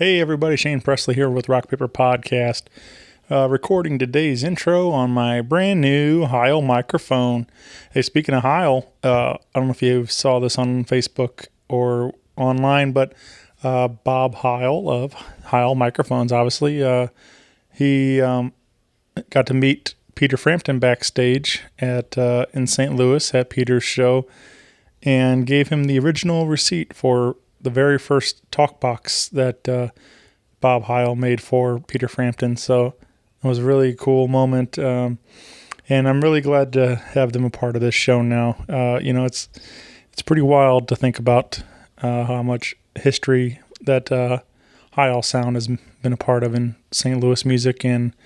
Hey everybody, Shane Presley here with Rock Paper Podcast, recording today's intro on my brand new Heil microphone. Hey, speaking of Heil, I don't know if you saw this on Facebook or online, but Bob Heil of Heil Microphones, obviously, he got to meet Peter Frampton backstage in St. Louis at Peter's show and gave him the original receipt for the very first talk box that Bob Heil made for Peter Frampton. So it was a really cool moment. And I'm really glad to have them a part of this show now. It's pretty wild to think about how much history that Heil sound has been a part of in St. Louis music and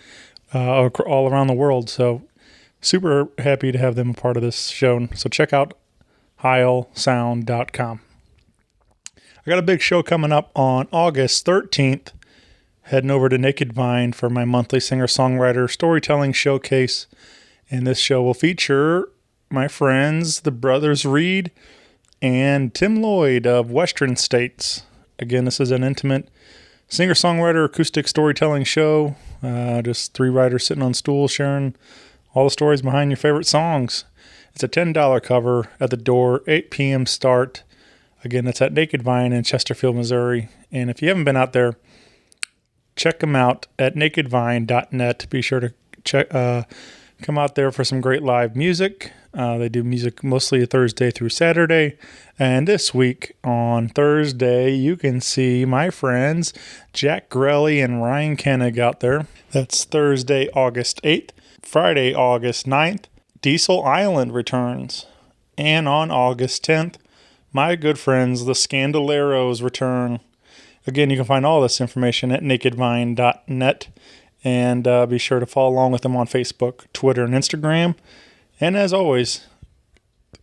all around the world. So super happy to have them a part of this show. So check out heilsound.com. I got a big show coming up on August 13th, heading over to Naked Vine for my monthly singer-songwriter storytelling showcase. And this show will feature my friends, the Brothers Reed and Tim Lloyd of Western States. Again, this is an intimate singer-songwriter acoustic storytelling show. Just three writers sitting on stools sharing all the stories behind your favorite songs. It's a $10 cover at the door, 8 p.m. start. Again, that's at Naked Vine in Chesterfield, Missouri. And if you haven't been out there, check them out at nakedvine.net. Be sure to come out there for some great live music. They do music mostly Thursday through Saturday. And this week on Thursday, you can see my friends Jack Grelly and Ryan Kennig out there. That's Thursday, August 8th. Friday, August 9th, Diesel Island returns. And on August 10th, my good friends, the Scandaleros, return. Again, you can find all this information at nakedvine.net. And be sure to follow along with them on Facebook, Twitter, and Instagram. And as always,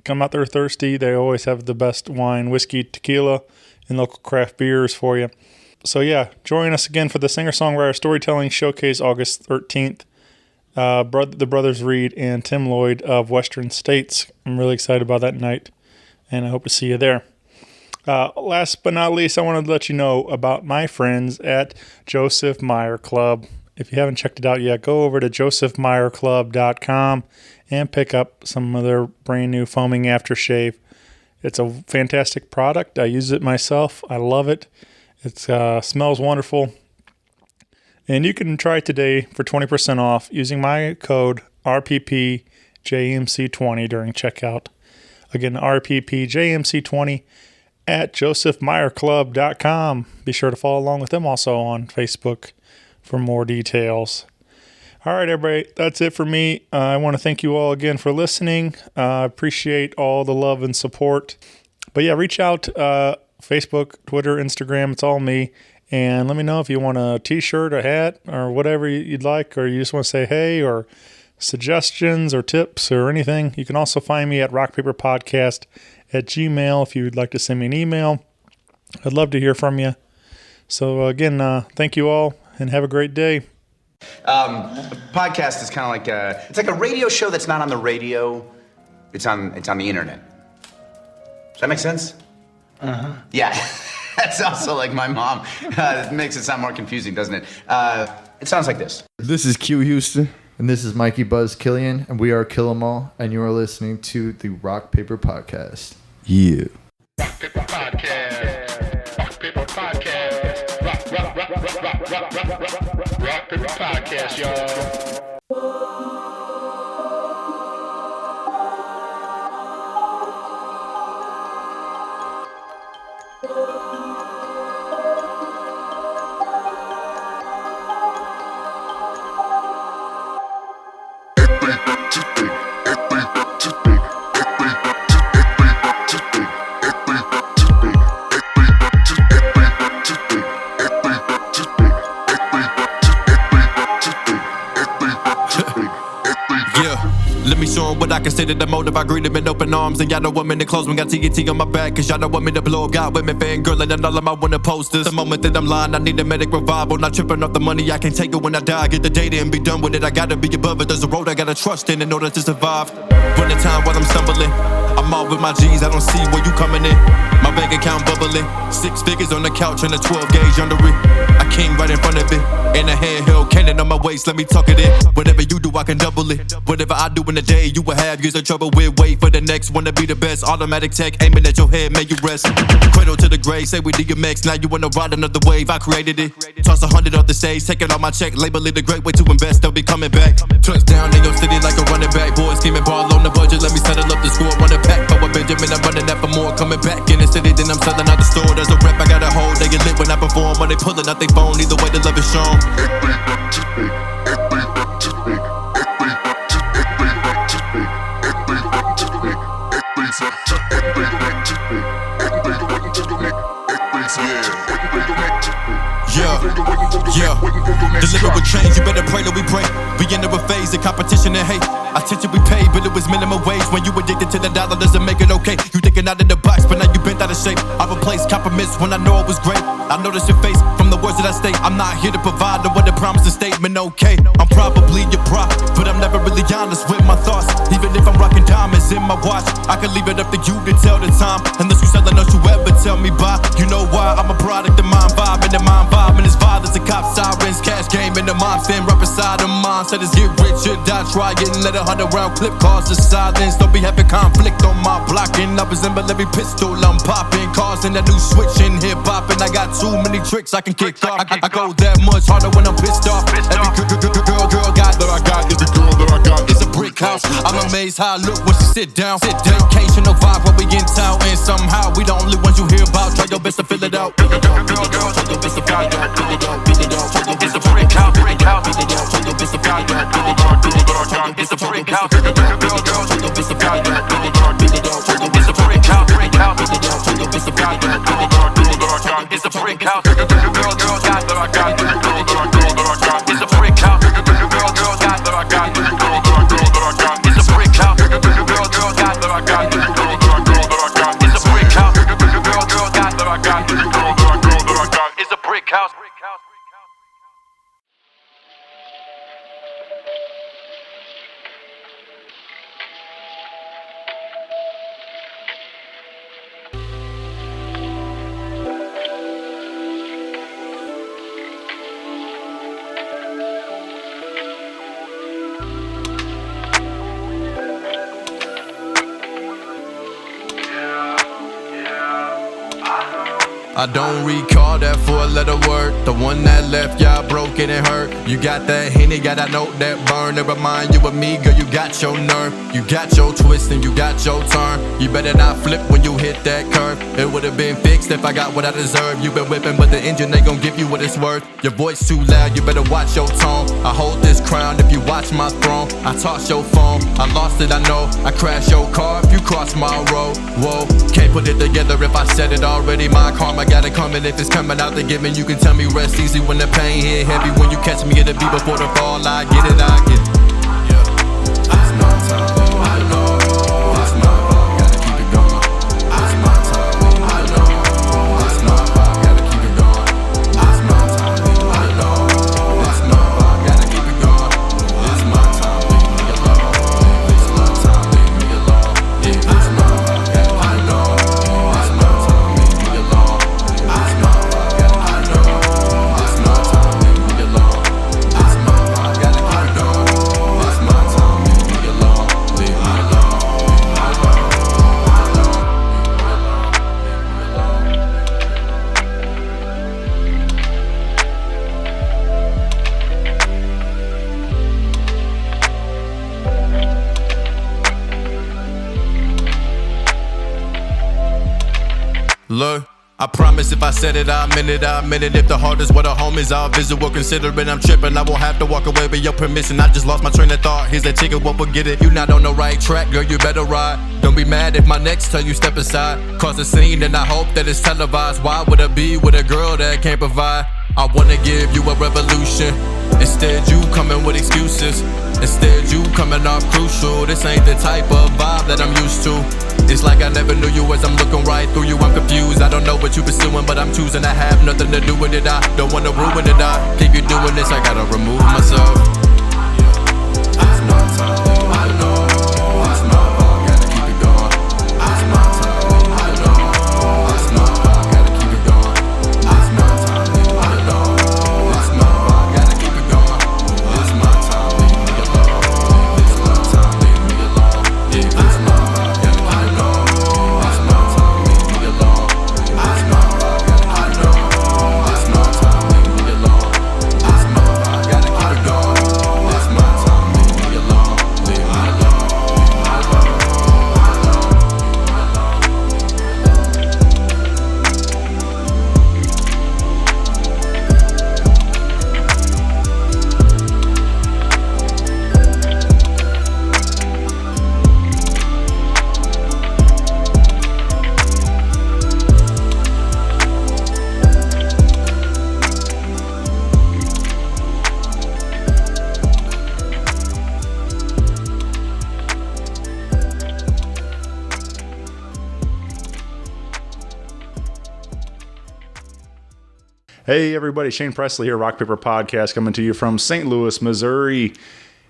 come out there thirsty. They always have the best wine, whiskey, tequila, and local craft beers for you. So yeah, join us again for the Singer-Songwriter Storytelling Showcase August 13th. The Brothers Reed and Tim Lloyd of Western States. I'm really excited about that night. And I hope to see you there. Last but not least, I wanted to let you know about my friends at Joseph Meyer Club. If you haven't checked it out yet, go over to josephmeyerclub.com and pick up some of their brand new foaming aftershave. It's a fantastic product. I use it myself. I love it. It smells wonderful. And you can try it today for 20% off using my code RPPJMC20 during checkout. Again, RPPJMC20 at josephmeyerclub.com. Be sure to follow along with them also on Facebook for more details. All right, everybody, that's it for me. I want to thank you all again for listening. I appreciate all the love and support. But yeah, reach out, Facebook, Twitter, Instagram, it's all me. And let me know if you want a t-shirt, a hat, or whatever you'd like, or you just want to say hey, or suggestions or tips or anything. You can also find me at rockpaperpodcast@gmail.com if you'd like to send me an email. I'd love to hear from you. So again, thank you all and have a great day. A podcast is kind of like it's like a radio show that's not on the radio. It's on the internet. Does that make sense? Uh-huh. Yeah. That's also like my mom. It makes it sound more confusing, doesn't it? It sounds like this. This is Q Houston. And this is Mikey Buzz Killian, and we are Kill 'Em All, and you are listening to the Rock Paper Podcast. Yeah. Rock Paper Podcast. Rock Paper Podcast. Rock Paper Podcast, y'all. But I can say that the motive, I greet them in open arms. And y'all don't want me to close, we got TNT on my back. Cause y'all don't want me to blow up, got women fangirling and all of my winter posters. The moment that I'm lying, I need a medic revival. Not tripping off the money, I can't take it when I die. Get the data and be done with it, I gotta be above it. There's a road I gotta trust in order to survive. Run the time while I'm stumbling, I'm all with my G's, I don't see where you coming in. My bank account bubbling, 6 figures on the couch and a 12 gauge under it. I king right in front of it, and a handheld cannon on my waist, let me tuck it in. Whatever you do, I can double it. Whatever I do in a day, you will have years of trouble with. Wait for the next one to be the best. Automatic tech aiming at your head, make you rest. Cradle to the grave, say we DMX. Now you wanna ride another wave, I created it. Toss 100 off the stage, take it on my check. Label it a great way to invest, they'll be coming back. Touchdown in your city like a running back. Boys scheming ball on the budget, let me settle up the score. Run it back, Power Benjamin, I'm running that for more. Coming back in the city, then I'm selling out the store. There's a rep, I got a hold, they get lit when I perform. When they pulling out they phone, either way the love is shown. Yeah. Deliver with change, you better pray that we pray. We enter a phase of competition and hate. Attention we pay, but it was minimum wage. When you addicted to the dollar, doesn't make it okay. You thinking out of the box, but now you bent out of shape. I replaced compliments when I know it was great. I notice your face from the words that I state. I'm not here to provide the what the promise a statement, okay. I'm probably your prop, but I'm never really honest with my thoughts. Even if I'm rocking diamonds in my watch, I can leave it up to you to tell the time. Unless you selling us, you ever tell me bye. You know why? I'm a product of mind vibe, and the mind vibe, and it's violence, the cop sirens, cash game, and the mom stand right beside the mom. Said it's get rich or die trying, let 100 round clip cause the silence. Don't be having conflict on my block, and I resemble every pistol I'm popping, causing a new switch in hip hop, and I got too many tricks I can kick off. I go that much harder when I'm pissed off. Every girl got that I got, every girl that I got is a brick house. I'm amazed how I look when she sit down. Vacational vibe when we in town, and somehow we the only ones you hear about. Try your best to fill it out. Try your best to fill it out. It's a brick house, brick house. Try your best to fill it out. It's a brick house. Try your best to fill it out. It's a brick house, brick house. Try your best to fill it out. It's a brick house. Girl got that I got. It's a brick house. Girl got that I got. It's a brick house. Girl got that I got. It's a brick house. Girl got that I got. It's a brick house. I don't recall that 4-letter word. The one that left y'all broken and hurt. You got that Henny, got that note that burn to remind you of me, girl. You got your nerve, you got your twist, and you got your turn. You better not flip when you hit that curve. It would've been fixed if I got what I deserve. You been whipping, but the engine ain't gon' give you what it's worth. Your voice too loud, you better watch your tone. I hold this crown if you watch my throne. I toss your phone, I lost it, I know. I crash your car if you cross my road. Whoa, can't put it together if I said it already. My karma got it coming, if it's coming out the giving. You can tell me rest easy when the pain hit heavy. When you catch me, it'll be before the fall. I get it, I get it. Yeah, it's my time. I know it's my fault. Gotta keep it going. It's my time. I know it's my fault. Gotta keep it going. It's my time. I know it's my fault. Gotta keep it going. It's my time. Leave me alone. It's my time. Leave me alone. It's my fault. I know it's my time. Leave me alone. It's my fault. I know it's my time. Leave me alone. It's my fault. Gotta keep it going. It's my time. Leave me alone. Leave me alone. I know. Look, I promise if I said it, I meant it, I meant it. If the heart is what a home is, I'll visit, will consider it. I'm tripping, I won't have to walk away with your permission. I just lost my train of thought, here's that ticket, won't forget it. You not on the right track, girl, you better ride. Don't be mad if my next turn you step aside. Cause a scene and I hope that it's televised. Why would I be with a girl that can't provide? I wanna give you a revolution. Instead you coming with excuses. Instead you coming off crucial. This ain't the type of vibe that I'm used to. It's like I never knew you as I'm looking right through you. I'm confused, I don't know what you pursuing, but I'm choosing to have nothing to do with it. I don't wanna ruin it, I keep you doing this, I gotta remove myself. It's my time, I know it's my fault, gotta keep it going. Hey, everybody. Shane Presley here, Rock Paper Podcast, coming to you from St. Louis, Missouri.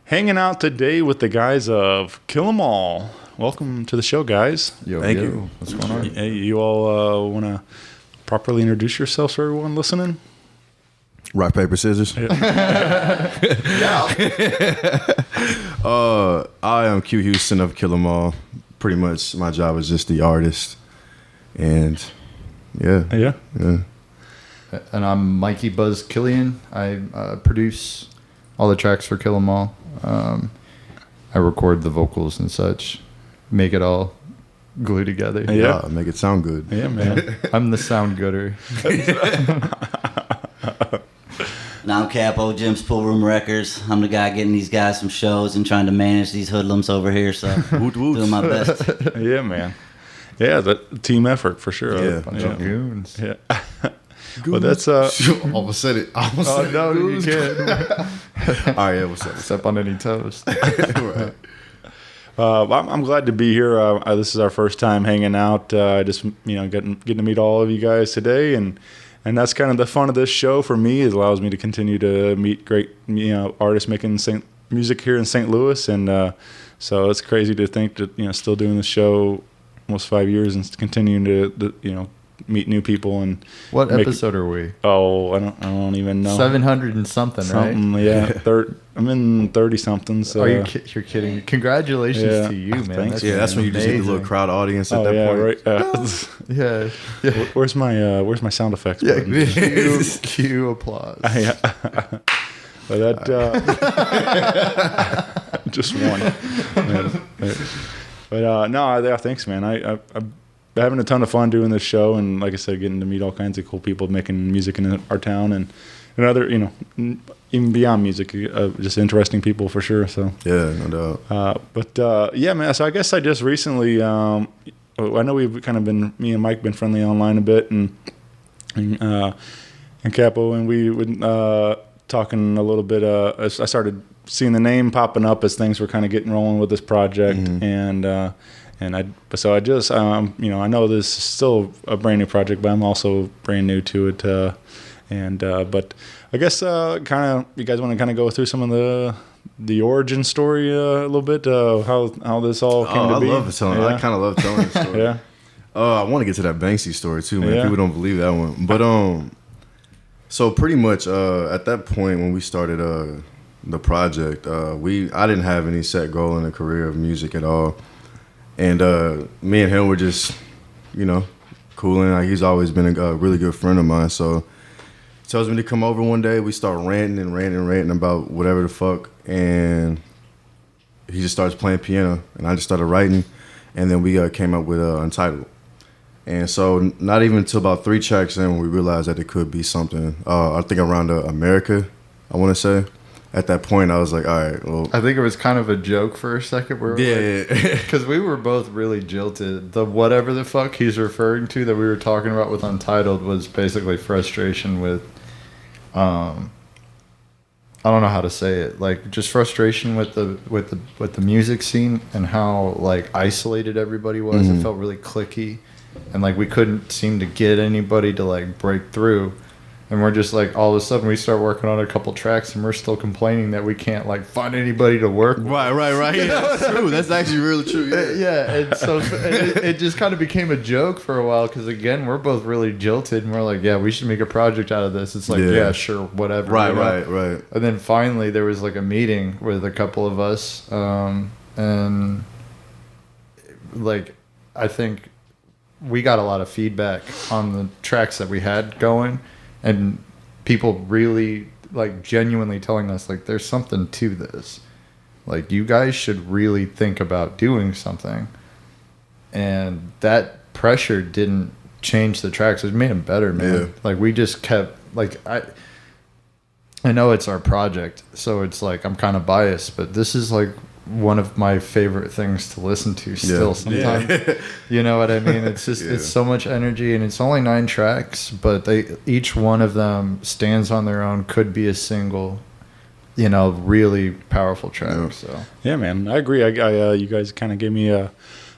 Hanging out today with the guys of Kill 'Em All. Welcome to the show, guys. Thank you. What's going on? Hey, you all want to properly introduce yourselves for everyone listening? Rock, paper, scissors. Yeah. I am Q Houston of Kill 'Em All. Pretty much my job is just the artist. And yeah. And I'm Mikey Buzz Killian. I produce all the tracks for Kill 'Em All. I record the vocals and such, make it all glue together. Yeah. Make it sound good. Yeah, man. I'm the sound gooder. And I'm Capo, Jim's Pool Room Records. I'm the guy getting these guys some shows and trying to manage these hoodlums over here, so doing my best. Yeah, man. Yeah, the team effort for sure. Yeah. Bunch of goons. Yeah. Well, that's Almost said it. Oh, no, you can't. All right, yeah, what's up? Step on any toes. Right. I'm glad to be here. This is our first time hanging out. Just getting to meet all of you guys today, and that's kind of the fun of this show for me. It allows me to continue to meet great artists making music here in St. Louis, and so it's crazy to think that still doing the show almost 5 years and continuing to meet new people. And What episode are we? Oh, I don't even know. 700 and something, right? Yeah. I'm in 30 something. So You're kidding. Congratulations to you, man. Thanks. That's when you just need the amazing. little crowd audience at that point. Right. Yeah. Where's my sound effects? Yeah. button? Cue applause. Yeah. But that just one. But no, thanks, man. I'm having a ton of fun doing this show, and like I said, getting to meet all kinds of cool people making music in our town, and other, even beyond music, just interesting people for sure. So Yeah, no doubt. yeah, man. So I guess I just recently, I know we've kind of been, me and Mike been friendly online a bit, and Capo, and we would talking a little bit. I started seeing the name popping up as things were kind of getting rolling with this project, and I just I know this is still a brand new project, but I'm also brand new to it, but I guess kind of you guys want to kind of go through some of the origin story a little bit, how this all came to be. I kind of love telling the story. Yeah. I want to get to that Banksy story too, man. Yeah. People don't believe that one, but so pretty much at that point when we started the project, I didn't have any set goal in a career of music at all, and me and him were just cooling. Like, he's always been a really good friend of mine, so he tells me to come over one day. We start ranting about whatever the fuck, and he just starts playing piano, and I just started writing, and then we came up with Untitled. And so not even until about 3 tracks in, we realized that it could be something. I think around America, I want to say. At that point, I was like, all right, well. I think it was kind of a joke for a second. Because we were both really jilted. The whatever the fuck he's referring to that we were talking about with Untitled was basically frustration with, I don't know how to say it. Like, just frustration with the music scene and how like isolated everybody was. It felt really cliquey. And like we couldn't seem to get anybody to like break through, and we're just like all of a sudden we start working on a couple tracks and we're still complaining that we can't like find anybody to work with. Right. Yeah, that's true. That's actually really true. Yeah, and so it just kind of became a joke for a while because again we're both really jilted and we're like, yeah, we should make a project out of this. It's like, yeah sure, whatever. Right. And then finally there was like a meeting with a couple of us, and like I think we got a lot of feedback on the tracks that we had going, and people really like genuinely telling us like there's something to this, like you guys should really think about doing something. And that pressure didn't change the tracks, it made them better, man. Yeah. Like we just kept like I know it's our project, so it's like I'm kind of biased, but this is like one of my favorite things to listen to still sometimes. You know what I mean? It's just it's so much energy, and it's only 9 tracks, but each one of them stands on their own, could be a single, really powerful track. So Yeah, man, I agree. You guys kind of gave me a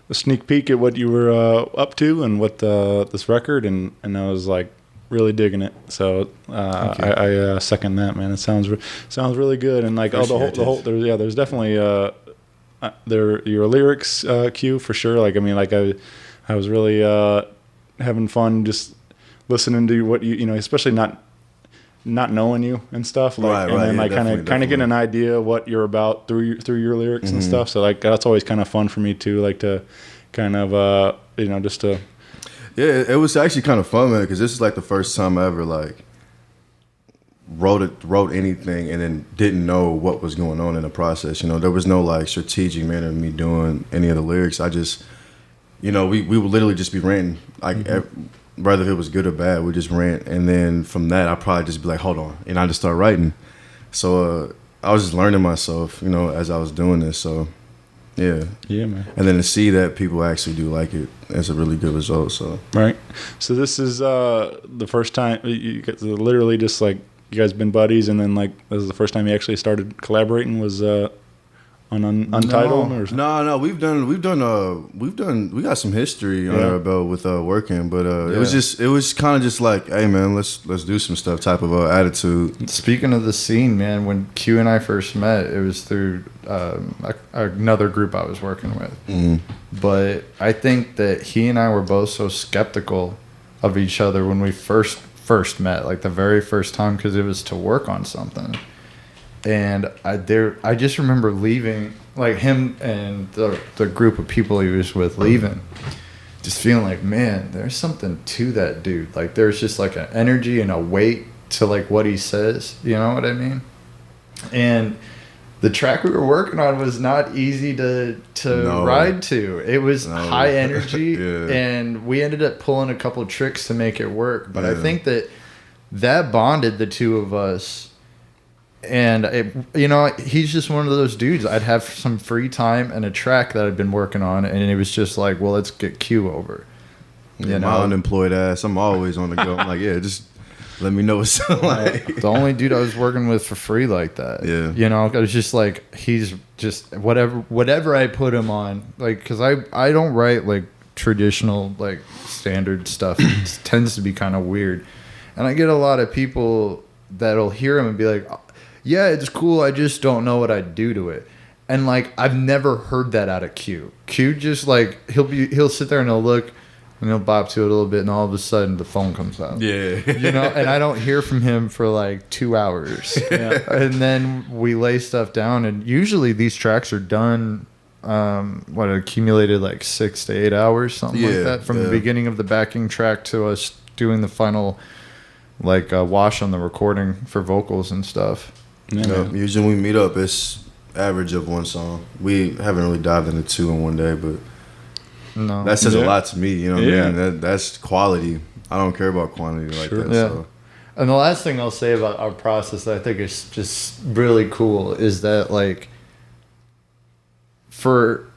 sneak peek at what you were up to and what this record, and I was like really digging it. So I second that, man. It sounds really good, and like the whole there's definitely your lyrics cue for sure. Like I mean, like I was really having fun just listening to what you know, especially not knowing you and stuff, like, and then like kind of getting an idea of what you're about through your lyrics and stuff. So like that's always kind of fun for me too, like to kind of you know, just to. Yeah, it was actually kind of fun, man, because this is like the first time I ever like wrote anything and then didn't know what was going on in the process. You know, there was no like strategic manner of me doing any of the lyrics. I just, you know, we would literally just be ranting, like whether if it was good or bad, we just rant, and then from that I probably just be like, hold on, and I just start writing. So I was just learning myself, you know, as I was doing this. So. Yeah, man. And then to see that people actually do like it, that's a really good result. So right. So this is the first time you guys literally just like you guys been buddies, and then like this is the first time you actually started collaborating was on Untitled. No, we got some history on our belt with working, but it was kind of just like, hey man, let's do some stuff type of attitude. Speaking of the scene, man, when Q and I first met, it was through another group I was working with. But I think that he and I were both so skeptical of each other when we first met, like the very first time, because it was to work on something. And I just remember leaving, like him and the group of people he was with leaving, just feeling like, man, there's something to that dude. Like there's just like an energy and a weight to like what he says. You know what I mean? And the track we were working on was not easy to ride to. It was high energy, and we ended up pulling a couple tricks to make it work. But I think that bonded the two of us. And, you know, he's just one of those dudes. I'd have some free time and a track that I'd been working on, and it was just like, well, let's get Q over. You know? My unemployed ass, I'm always on the go. I'm like, yeah, just let me know what's like. The only dude I was working with for free like that. Yeah. You know, it was just like, he's just whatever I put him on. Like, because I don't write, like, traditional, like, standard stuff. It tends to be kind of weird. And I get a lot of people that'll hear him and be like, yeah, it's cool, I just don't know what I'd do to it. And like I've never heard that out of Q. Q just like he'll sit there and he'll look and he'll bop to it a little bit, and all of a sudden the phone comes out. Yeah. You know, and I don't hear from him for like 2 hours. Yeah. And then we lay stuff down, and usually these tracks are done accumulated like 6 to 8 hours, something like that, from the beginning of the backing track to us doing the final like wash on the recording for vocals and stuff. Yeah, usually when we meet up, it's average of one song. We haven't really dived into 2 in one day, but that says a lot to me. You know what I mean? That's quality. I don't care about quantity like that. Yeah. So. And the last thing I'll say about our process that I think is just really cool is that like for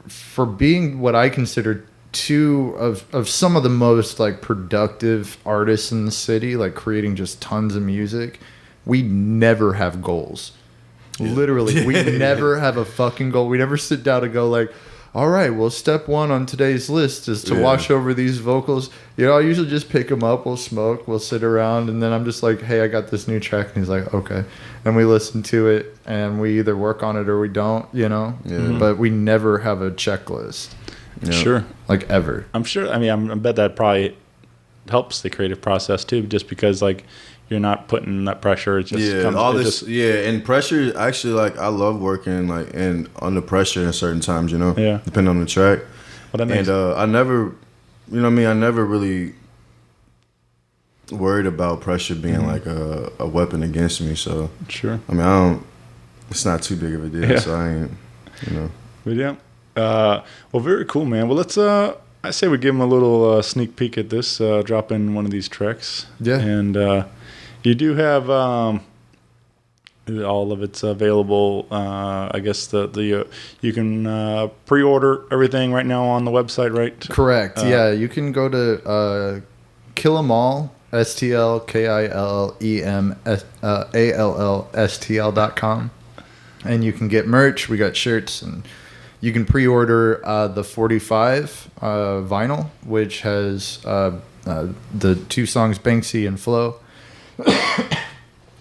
being what I consider two of some of the most like productive artists in the city, like creating just tons of music, we never have goals. Literally, we never have a fucking goal. We never sit down and go like, all right, well, step 1 on today's list is to wash over these vocals. You know, I usually just pick them up, we'll smoke, we'll sit around, and then I'm just like, hey, I got this new track. And he's like, okay. And we listen to it, and we either work on it or we don't, you know? Yeah. But we never have a checklist. You know? Sure. Like, ever. I'm sure, I mean, I bet that probably helps the creative process, too, just because, like, you're not putting that pressure. It just comes, and pressure. Actually, like I love working like under pressure at certain times. You know, depending on the track. Well, that makes I never, you know, what I mean, I never really worried about pressure being like a weapon against me. So sure. I mean, I don't. It's not too big of a deal. So I ain't, you know. But yeah. Well, very cool, man. Well, let's. I say we give them a little sneak peek at this. Drop in one of these tracks. Yeah. And. You do have all of it's available. I guess the you can pre-order everything right now on the website, right? Correct. Yeah, you can go to Kill 'Em All, STL KILLEM ALLSTL.com, and you can get merch. We got shirts and you can pre-order the 45 vinyl, which has the 2 songs Banksy and Flow.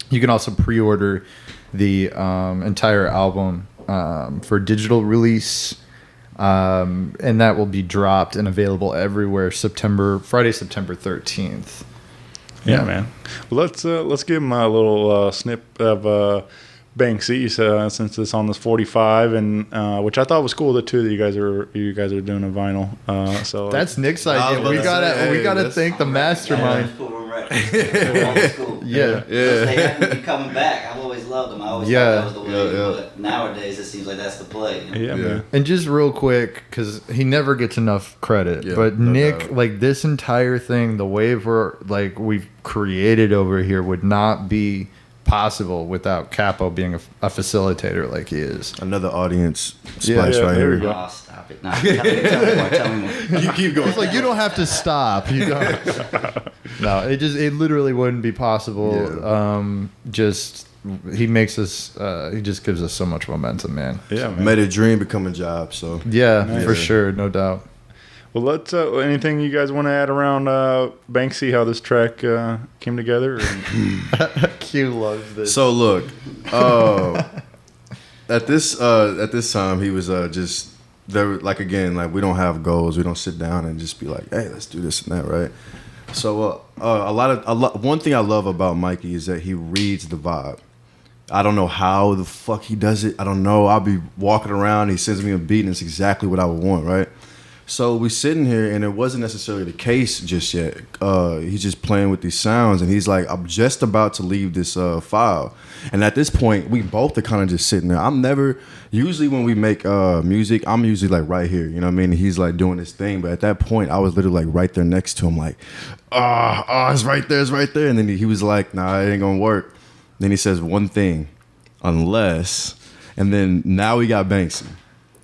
You can also pre-order the entire album for digital release, and that will be dropped and available everywhere Friday, September 13th. Yeah, man. Well, let's give him a little snip of Banksy, since it's on this 45, and which I thought was cool. The two that you guys are doing a vinyl. So that's Nick's idea. We gotta thank the mastermind. Yeah. They haven't been coming back. I've always loved them. I always thought that was the way. But nowadays, it seems like that's the play. You know? Man. And just real quick, because he never gets enough credit, but Nick, like this entire thing, the wave we've created over here would not be possible without Capo being a facilitator like he is. Another audience splash right here. Oh, stop it. No, tell me more. You keep going. It's like you don't have to stop. You don't. No, it literally wouldn't be possible. He makes us. He just gives us so much momentum, man. Yeah, man. Made a dream become a job. So for sure, no doubt. Well, let's. Anything you guys want to add around Banksy? How this track came together? Q loves this. So look, at this time he was just there. Like again, like we don't have goals. We don't sit down and just be like, hey, let's do this and that, right? So one thing I love about Mikey is that he reads the vibe. I don't know how the fuck he does it. I don't know. I'll be walking around. He sends me a beat, and it's exactly what I would want, right? So we sitting here, and it wasn't necessarily the case just yet. He's just playing with these sounds, and he's like, I'm just about to leave this file. And at this point, we both are kind of just sitting there. Usually when we make music, I'm usually like right here, you know what I mean? He's like doing his thing, but at that point, I was literally like right there next to him, like, it's right there. And then he was like, nah, it ain't gonna work. Then he says one thing, unless, and then now we got Banksy.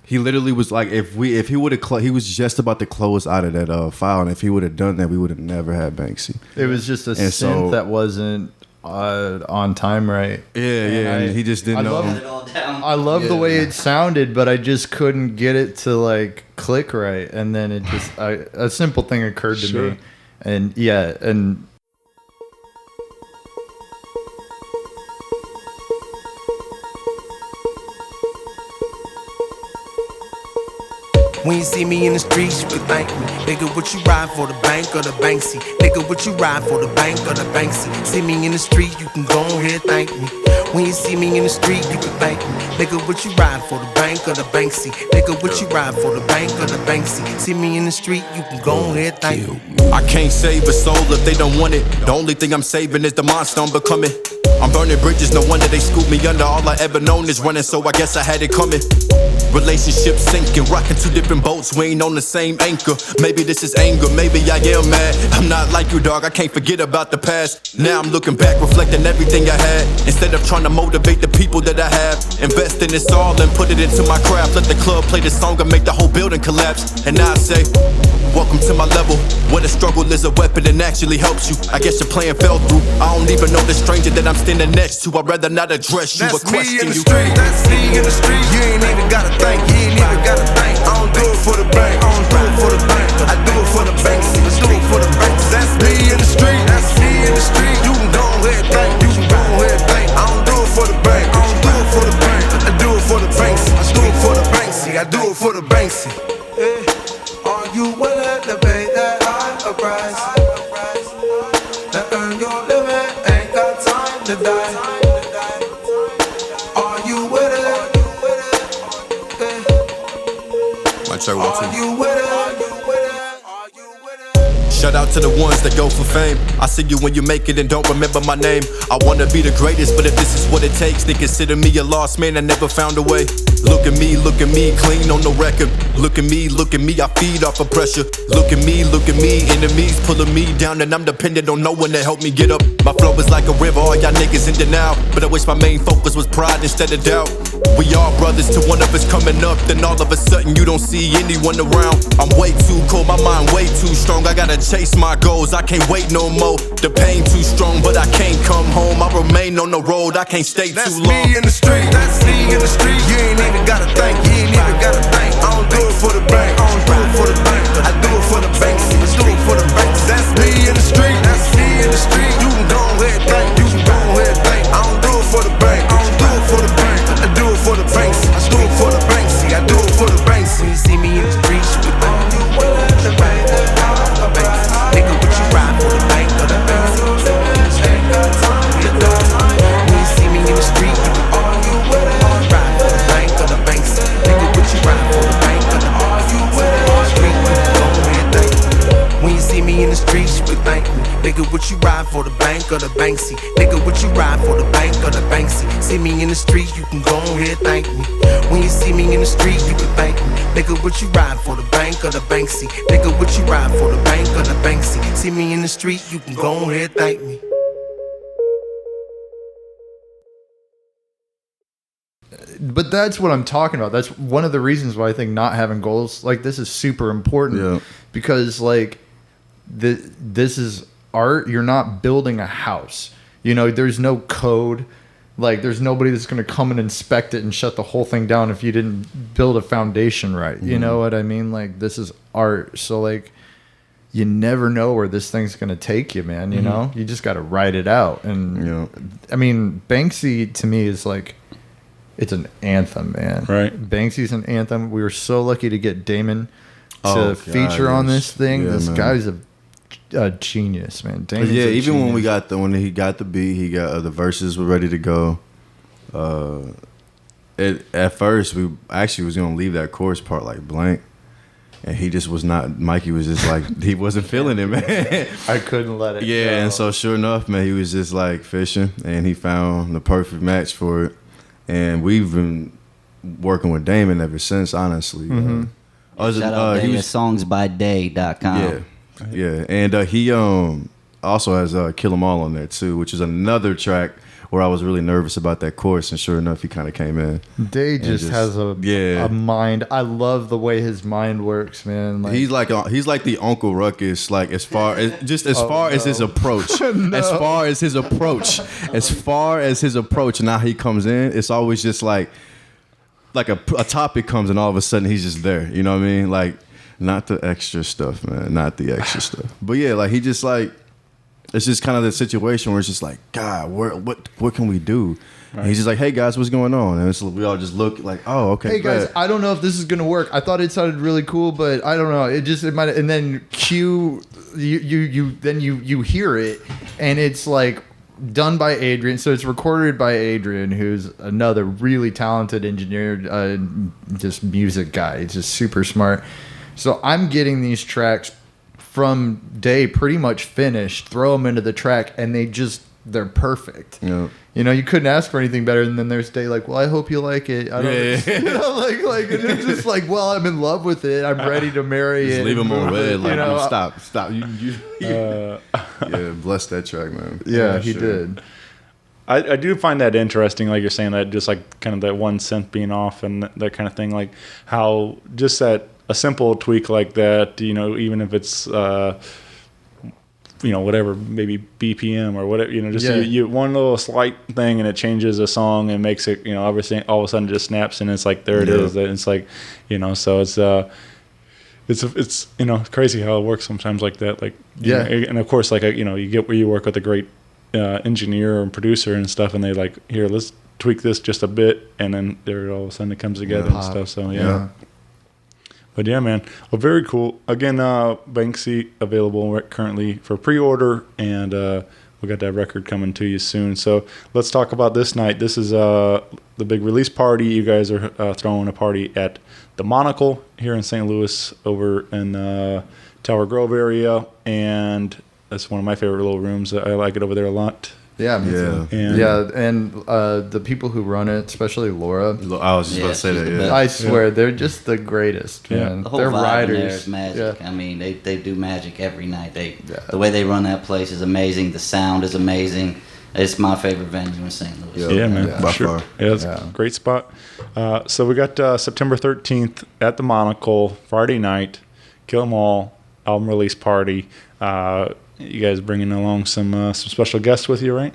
He literally was like, if he would have, he was just about to close out of that file, and if he would have done that, we would have never had Banksy. It was just a synth that wasn't on time, right? Yeah, and he just didn't know. I love the way it sounded, but I just couldn't get it to like click right, and then it just a simple thing occurred to me, and When you see me in the streets, you can thank me. Nigga, what you ride for, the bank or the Banksy? Nigga, what you ride for, the bank or the Banksy? See me in the street, you can go ahead, thank me. When you see me in the street, you can thank me. Nigga, what you ride for, the bank or the Banksy? Nigga, what you ride for, the bank or the Banksy? See me in the street, you can go ahead, thank me. I can't save a soul if they don't want it. The only thing I'm saving is the monster I'm becoming. I'm burning bridges, no wonder they scoop me under. All I ever known is running, so I guess I had it coming. Relationship sinking, rocking 2 different boats, we ain't on the same anchor. Maybe this is anger, maybe I am mad. I'm not like you, dog, I can't forget about the past. Now I'm looking back, reflecting everything I had. Instead of trying to motivate the people that I have, invest in this all and put it into my craft. Let the club play the song and make the whole building collapse. And now I say, welcome to my level, where the struggle is a weapon and actually helps you. I guess your plan fell through. I don't even know the stranger that I'm standing next to. I'd rather not address you or question you. That's me in the street. You ain't even gotta think. You ain't even gotta think. I don't do it for the bank. I don't do it for the bank. I do it for the banks. I do it for the banks. That's me in the street. That's me in the street. You can go ahead think. You can go ahead think. I don't do it for the bank. I don't do it for the bank. I do it for the banks. I do it for the Banksy. I do it for the Banksy. Are you willing to pay that high price? To earn your living, ain't got time to die. Are you with it? Are you with it? Shout out to the ones that go for fame. I see you when you make it and don't remember my name. I wanna be the greatest, but if this is what it takes, then consider me a lost man. I never found a way. Look at me, clean on the record. Look at me, I feed off of pressure. Look at me, enemies pulling me down, and I'm dependent on no one to help me get up. My flow is like a river, all y'all niggas in denial, but I wish my main focus was pride instead of doubt. We all brothers till one of us coming up, then all of a sudden you don't see anyone around. I'm way too cold, my mind way too strong. I gotta chase my goals, I can't wait no more. The pain too strong, but I can't come home. I remain ain't on the road, I can't stay That's too long. me in the street. That's me in the street. You ain't even gotta think. You ain't even gotta think. I don't do it for the bank. I don't do it for the bank. I do it for the Banksy. I do it for the Banksy. That's me in the street. That's me in the street. You can go ahead and think. You can go ahead and think. I don't do it for the bank. I don't do it for the bank. I do it for the Banksy. I do it for the Banksy. I do it for the Banksy. When you see me in the streets, you can think. The bank, the Banksy. Nigga, would you ride for the bank or the Banksy? When you see me in the street, you can ride for the bank or the Banksy. Nigga, would you ride for the bank or the street? You can go ahead and think. When you see me in the streets, you can thank me. Nigga, would you ride for the bank or the Banksy? Nigga, would you ride for the bank or the Banksy? See me in the street, you can go ahead and thank me. When you see me in the street, you can thank me. Nigga, would you ride for the bank or the Banksy? Nigga, would you ride for the bank or the Banksy? See me in the street, you can go ahead and thank me. But that's what I'm talking about. That's one of the reasons why I think not having goals like this is super important. Yeah. Because like this is art. You're not building a house. You know, there's no code. Like there's nobody that's going to come and inspect it and shut the whole thing down if you didn't build a foundation right. You know what I mean? Like this is art. So like you never know where this thing's going to take you, man. You know, you just got to write it out. And I mean, Banksy to me is like, it's an anthem, man. Right. Banksy's an anthem. We were so lucky to get Damon to feature on this thing. This guy's a genius, man. Damon's even when he got the beat, he got the verses were ready to go. At first, we actually was gonna leave that chorus part like blank, and he just was not. Mikey was just like he wasn't feeling it, man. I couldn't let it. Yeah, go. and so sure enough, man, he was just like fishing, and he found the perfect match for it. And we've been working with Damon ever since, honestly. Shout out Damon, songsbyday.com. Yeah. And he also has Kill 'Em All on there, too, which is another track where I was really nervous about that chorus. And sure enough, he kind of came in. Day just has a mind. I love the way his mind works, man. Like, he's like the Uncle Ruckus, like as far as his approach. As far as his approach and how he comes in, it's always just like a topic comes and all of a sudden he's just there. You know what I mean? Like not the extra stuff, man. Not the extra stuff. But yeah, like he just like it's just kind of the situation where it's just like, God, what can we do? Right. And he's just like, hey guys, what's going on? And we all just look like, oh, okay. Hey guys, I don't know if this is gonna work. I thought it sounded really cool, but I don't know. It might. And then you hear it, and it's like done by Adrian. So it's recorded by Adrian, who's another really talented engineer, just music guy. He's just super smart. So I'm getting these tracks from Day pretty much finished, throw them into the track, and they're perfect. Yeah. You know, you couldn't ask for anything better. And then there's Day like, well, I hope you like it. I don't you know, like it's just like, well, I'm in love with it. I'm ready to marry just it. Leave him on red. Like, you know, stop. Yeah, bless that track, man. Yeah, he did. I do find that interesting, like you're saying, that just like kind of that one synth being off and that kind of thing, like how just that a simple tweak like that, you know, even if it's you know, whatever, maybe BPM or whatever, you know, just you one little slight thing and it changes a song and makes it, you know, everything all of a sudden just snaps and it's like there it is. It's like, you know, so it's you know, crazy how it works sometimes like that. Like you know, and of course, like you know, you get where you work with a great engineer and producer and stuff, and they like, here, let's tweak this just a bit, and then there all of a sudden it comes together and stuff. So yeah. But yeah, man. Well, very cool. Again, Banksy available currently for pre-order, and we got that record coming to you soon. So let's talk about this night. This is the big release party. You guys are throwing a party at the Monocle here in St. Louis over in Tower Grove area, and that's one of my favorite little rooms. I like it over there a lot. Yeah, me too. And the people who run it, especially Laura. I was just about to say that. Yeah. I swear, they're just the greatest, man. The whole they're vibe riders. there is magic. I mean, they do magic every night. The way they run that place is amazing. The sound is amazing. It's my favorite venue in St. Louis. Yeah, man. By sure. far. Yeah, it's a great spot. So we got September 13th at the Monocle, Friday night, Kill 'Em All album release party. You guys bringing along some special guests with you, right?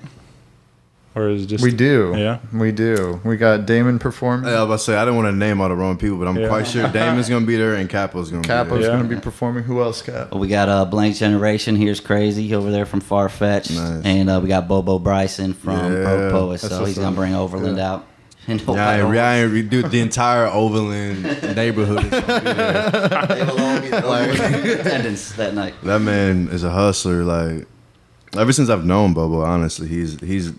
or is it just We do. Yeah, we do. We got Damon performing. Yeah, I was about to say I didn't want to name all the wrong people, but I'm quite sure Damon's gonna be there and Capo's gonna be Capo's there. going to be performing. Who else, Cap? We got Blank Generation. Here's Crazy over there from Farfetch, Nice. and we got Bobo Bryson from Broke Poets. That's So he's gonna bring Overland out. Dude, the entire Overland neighborhood is gonna be there. They will all be in attendance that night. That man is a hustler. Like, ever since I've known Bobo, honestly, he's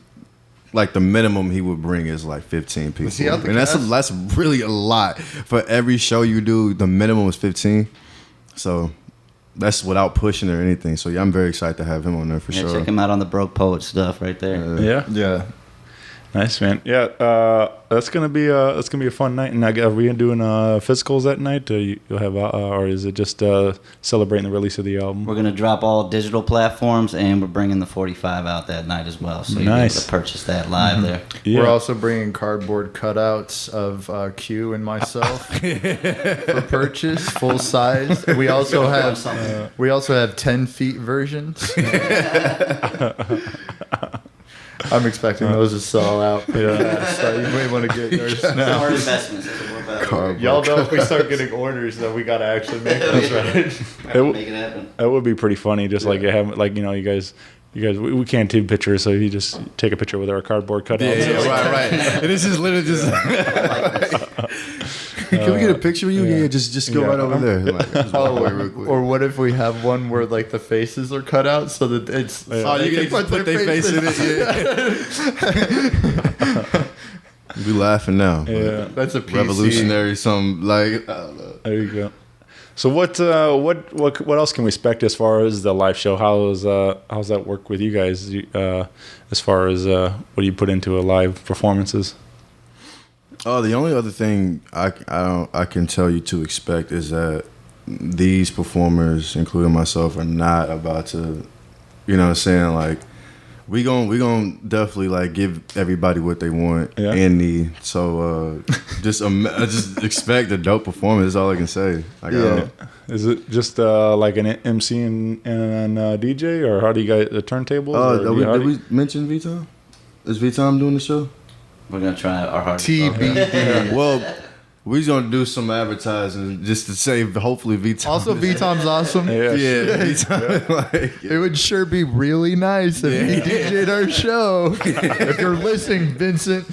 like the minimum he would bring is like 15 people, he out the and that's really a lot for every show you do. The minimum is 15, so that's without pushing or anything. So yeah, I'm very excited to have him on there for sure. Check him out on the Broke Poet stuff right there. Yeah. Nice, man. Yeah, that's gonna be a fun night. And are we doing physicals that night? You'll have, or is it just celebrating the release of the album? We're gonna drop all digital platforms, and we're bringing the 45 out that night as well. So you'll be able to purchase that live there. Yeah. We're also bringing cardboard cutouts of Q and myself for purchase, full size. We also have 10 feet versions. I'm expecting those to sell out. Yeah, so you may want to get yours now. More investments. Y'all know if we start getting orders, then we gotta actually make those, right? Make it happen. That would be pretty funny. Just like you have, like you guys. We can't take pictures, so you just take a picture with our cardboard cutouts. Right. And this is literally just. Can we get a picture of you? Yeah, just go right over there. Like, just walk away real quick. Or what if we have one where like the faces are cut out so that it's you can just put their face in it. Yeah. We laughing now. Yeah, that's a PC. Revolutionary. Some like I don't know. There you go. So what else can we expect as far as the live show? How's that work with you guys? As far as what do you put into a live performances? Oh, the only other thing I can tell you to expect is that these performers, including myself, are not about to, you know what I'm saying? Like, we gon' definitely like give everybody what they want and need. So just expect a dope performance. That's all I can say. Like, Is it just like an MC and DJ, or how do you guys the turntables? Did we mention V-Tom? Is V-Tom doing the show? We're gonna try our hardest. TBD. Well, we're gonna do some advertising just to say hopefully V-Tom. Also, V-Tom's awesome. Yeah, V-Tom. Like, it would sure be really nice if he DJ'd our show. If you're listening, Vincent.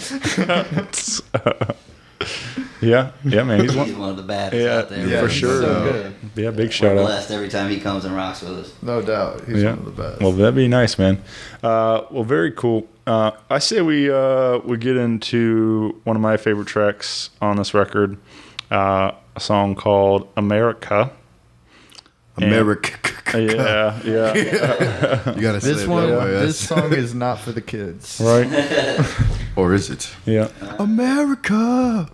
Yeah, man, he's one of the baddest out there. Yeah, for sure. So good. Yeah, big shout out. Blessed every time he comes and rocks with us. No doubt, he's one of the best. Well, that'd be nice, man. Well, very cool. I say we get into one of my favorite tracks on this record, a song called Amerikkka. Amerikkka. Yeah. You gotta say this one. That way. This song is not for the kids, Right? Or is it? Yeah. America.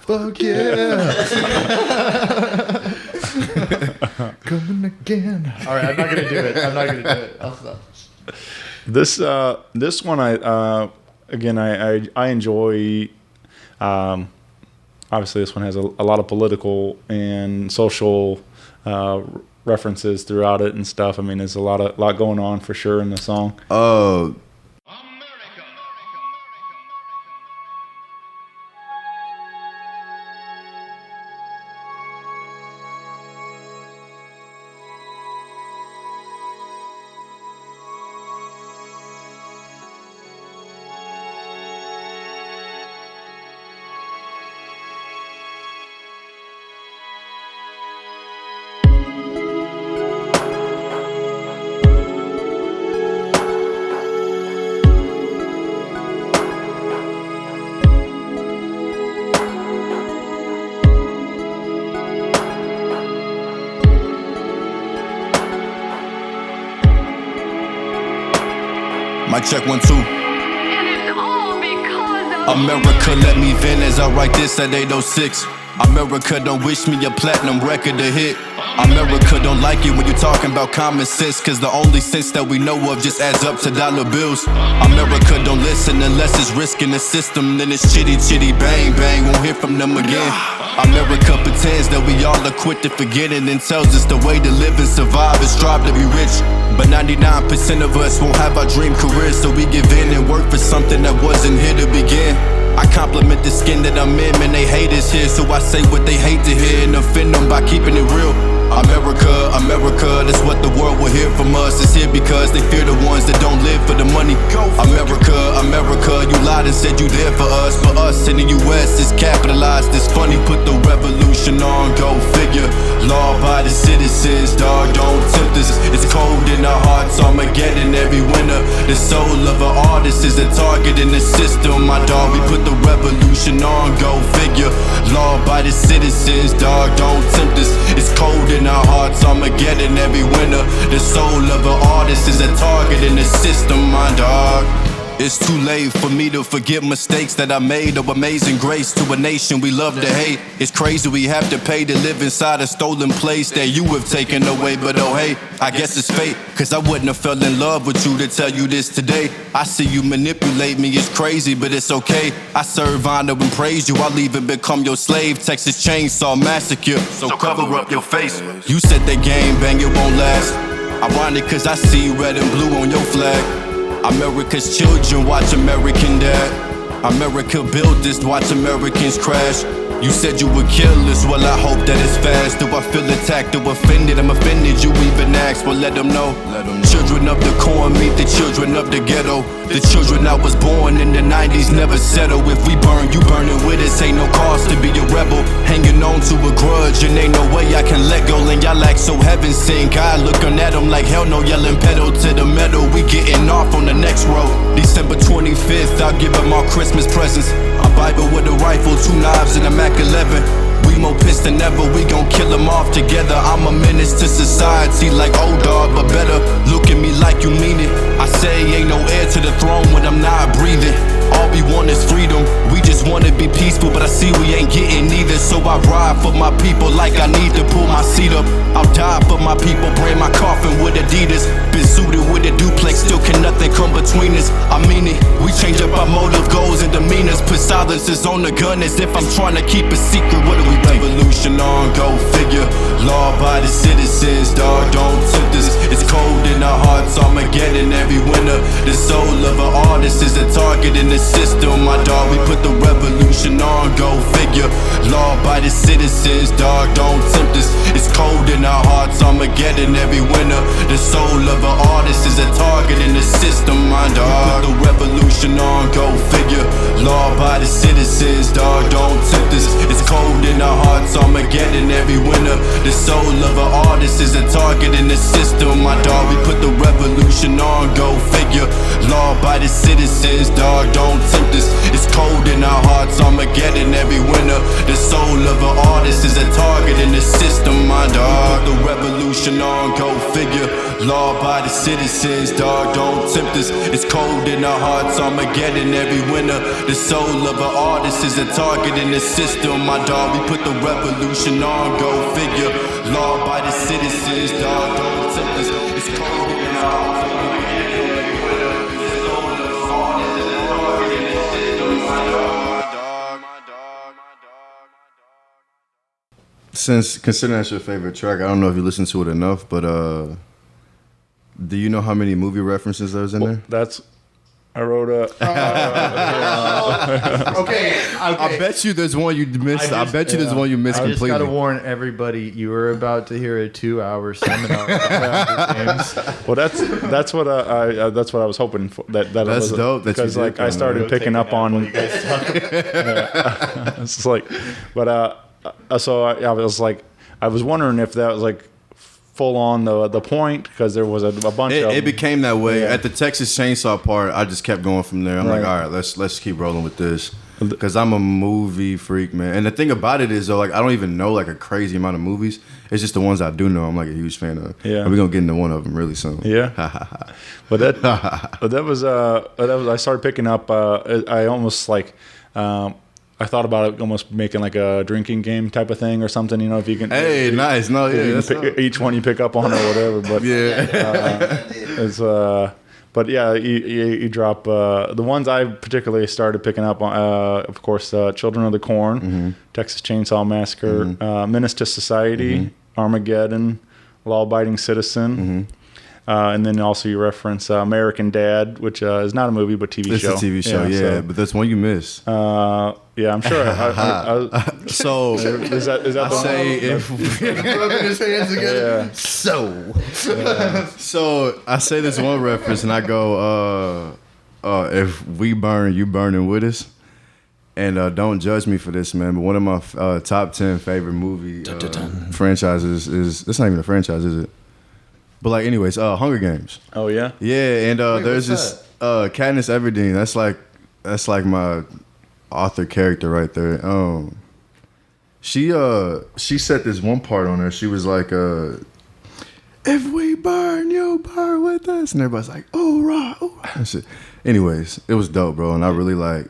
Fuck yeah. Coming again. All right, I'm not gonna do it. I'll stop. This one I enjoy. Obviously, this one has a lot of political and social references throughout it and stuff. I mean, there's a lot going on for sure in the song. Oh. Mic check 1 2. America, let me vent as I write this at 8:06. America don't wish me a platinum record to hit. America don't like it when you talking about common sense, cause the only sense that we know of just adds up to dollar bills. America don't listen less, and unless it's risking the system, then it's chitty chitty bang bang. Won't hear from them again. America pretends that we all are quick to forget it and tells us the way to live and survive is strive to be rich. But 99% of us won't have our dream career, so we give in and work for something that wasn't here to begin. I compliment the skin that I'm in, man, they hate us here, so I say what they hate to hear and offend them by keeping it real. America, America, that's what the world will hear from us. It's here because they fear the ones that don't live for the money. America, America, you lied and said you there for us. For us in the US, it's capitalized, it's funny. Put the revolution on, go figure. Law by the citizens, dog, don't tempt us. It's cold in our hearts, Armageddon every winter. The soul of an artist is a target in the system, my dog. We put the revolution on, go figure. Law by the citizens, dog, don't tempt us. It's cold in our hearts, Armageddon every winter. The soul of an artist is a target in the system, my dog. It's too late for me to forget mistakes that I made of amazing grace to a nation we love to hate. It's crazy we have to pay to live inside a stolen place that you have taken away. But oh hey, I guess it's fate, cause I wouldn't have fell in love with you to tell you this today. I see you manipulate me, it's crazy, but it's okay. I serve, honor, and praise you, I'll even become your slave. Texas Chainsaw Massacre, so cover up your face. You said that game bang, it won't last. Ironic cause I see red and blue on your flag. America's children watch American Dad. America built this, watch Americans crash. You said you would kill us, well I hope that it's fast. Do I feel attacked or offended? I'm offended you even asked, well let them know. Children of the corn meet the children of the ghetto. The children I was born in the 90s never settle. If we burn, you burning with us. Ain't no cause to be a rebel. Hanging on to a grudge and ain't no way I can let go. And y'all act so heaven sent. God looking at them like hell no, yelling pedal to the metal. We getting off on the next row. December 25th, I'll give them all Christmas presents. A Bible with a rifle, 2 knives and a Mac 11. We more pissed than ever, we gon' kill them off together. I'm a menace to society like old dog, but better look at me like you mean it. I say ain't no heir to the throne when I'm not breathing. All we want is freedom, we just wanna be peaceful, but I see we ain't getting neither. So I ride for my people like I need to pull my seat up. I'll die for my people, brand my coffin with Adidas. Been suited with a duplex, still can nothing come between us. I mean it, we change up our motive, goals and demeanors. Put silences on the gun as if I'm trying to keep a secret. What do we revolution on, go figure. Law by the citizens, dog, don't tempt us. It's cold in our hearts, Armageddon every winter. The soul of an artist is a target in the system, my dog. We put the revolution on, go figure. Law by the citizens, dog, don't tempt us. It's cold in our hearts, Armageddon every winter. The soul of an artist is a target in the system, my dog. We put the revolution on, go figure. Law by the citizens, dog, don't tempt us. It's cold in our hearts, Armageddon every winter. The soul of an artist is a target in the system, my dog. We put the revolution on, go figure. Law by the citizens, dog, don't tempt us. It's cold in our hearts, Armageddon every winter. The soul of an artist is a target in the system, my dog. The revolution on, go figure. Law by the citizens, dog, don't tempt us. It's cold in our hearts, Armageddon every winter. The soul of an artist is a target in the system, my dog. We put the revolution on, go figure. Law by the citizens, dog, don't tempt us. It's cold in our hearts, Armageddon every winter. The soul of an artist is a target in the system, my dog. Since considering that's your favorite track, I don't know if you listen to it enough, but do you know how many movie references there's in there? I wrote a. Okay. I bet you there's one you missed. I bet you there's one you missed I just completely. gotta warn everybody, you were about to hear a 2-hour seminar about games. Well, that's what I was hoping for. That's dope. Because like I started picking up on. It's like, but so I was like, I was wondering if that was like full on the point, because there was a bunch of it became that way. Yeah. At the Texas Chainsaw part, I just kept going from there. I'm like, all right, let's keep rolling with this, because I'm a movie freak, man. And the thing about it is though, like I don't even know like a crazy amount of movies. It's just the ones I do know I'm like a huge fan of. Yeah, and we're gonna get into one of them really soon. Yeah. but that was I started picking up. I almost like. I thought about it almost making like a drinking game type of thing or something, you know, if you can. Hey, nice. No, yeah. Each one you pick up on or whatever. But yeah. it's But yeah, you drop the ones I particularly started picking up on. Of course, Children of the Corn, Texas Chainsaw Massacre, Menace to Society, Armageddon, Law Abiding Citizen, and then also you reference American Dad, which is not a movie but TV show. It's a TV show, yeah, but that's one you miss. Yeah, I'm sure. So is that the one? say if rubbing his hands together. So I say this one reference and I go, if we burn, you burning with us. And don't judge me for this, man. But one of my top 10 favorite movie franchises is it's not even a franchise, is it? But like, anyways, Hunger Games. Oh yeah. Yeah, and there's this Katniss Everdeen. That's like my author character right there. She said this one part on her. She was like, if we burn, you burn with us, and everybody's like, oh right, oh right. And shit. Anyways, it was dope, bro, and I really like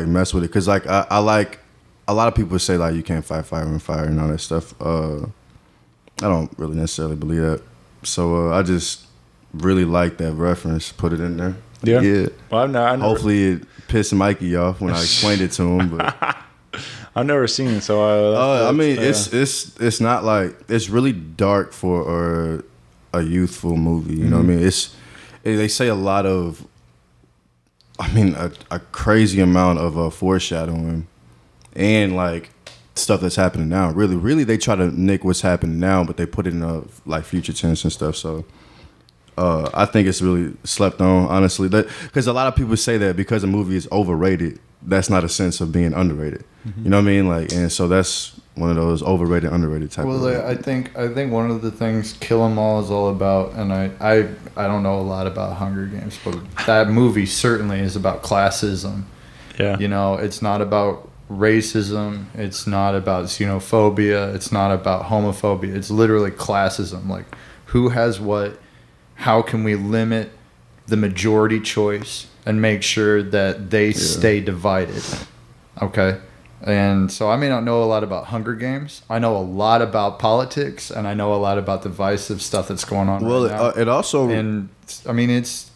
mess with it because like I like a lot of people say like you can't fight fire with fire and all that stuff. I don't really necessarily believe that, so I just really like that reference. Put it in there. Yeah. Well, hopefully it pissed Mikey off when I explained it to him, but I've never seen it, so I mean, it's not like it's really dark for a youthful movie. You know what I mean? They say a lot of, I mean, a crazy amount of foreshadowing and like stuff that's happening now. Really, they try to nick what's happening now, but they put it in like future tense and stuff. So. I think it's really slept on, honestly. Because a lot of people say that because a movie is overrated, that's not a sense of being underrated. You know what I mean? Like, and so that's one of those overrated, underrated type. Well, of I think one of the things Kill 'Em All is all about, and I don't know a lot about Hunger Games, but that movie certainly is about classism. Yeah. You know, it's not about racism. It's not about xenophobia. It's not about homophobia. It's literally classism. Like, who has what? How can we limit the majority choice and make sure that they stay divided? Okay. And so I may not know a lot about Hunger Games. I know a lot about politics, and I know a lot about divisive stuff that's going on right now. It also... And, I mean, it's...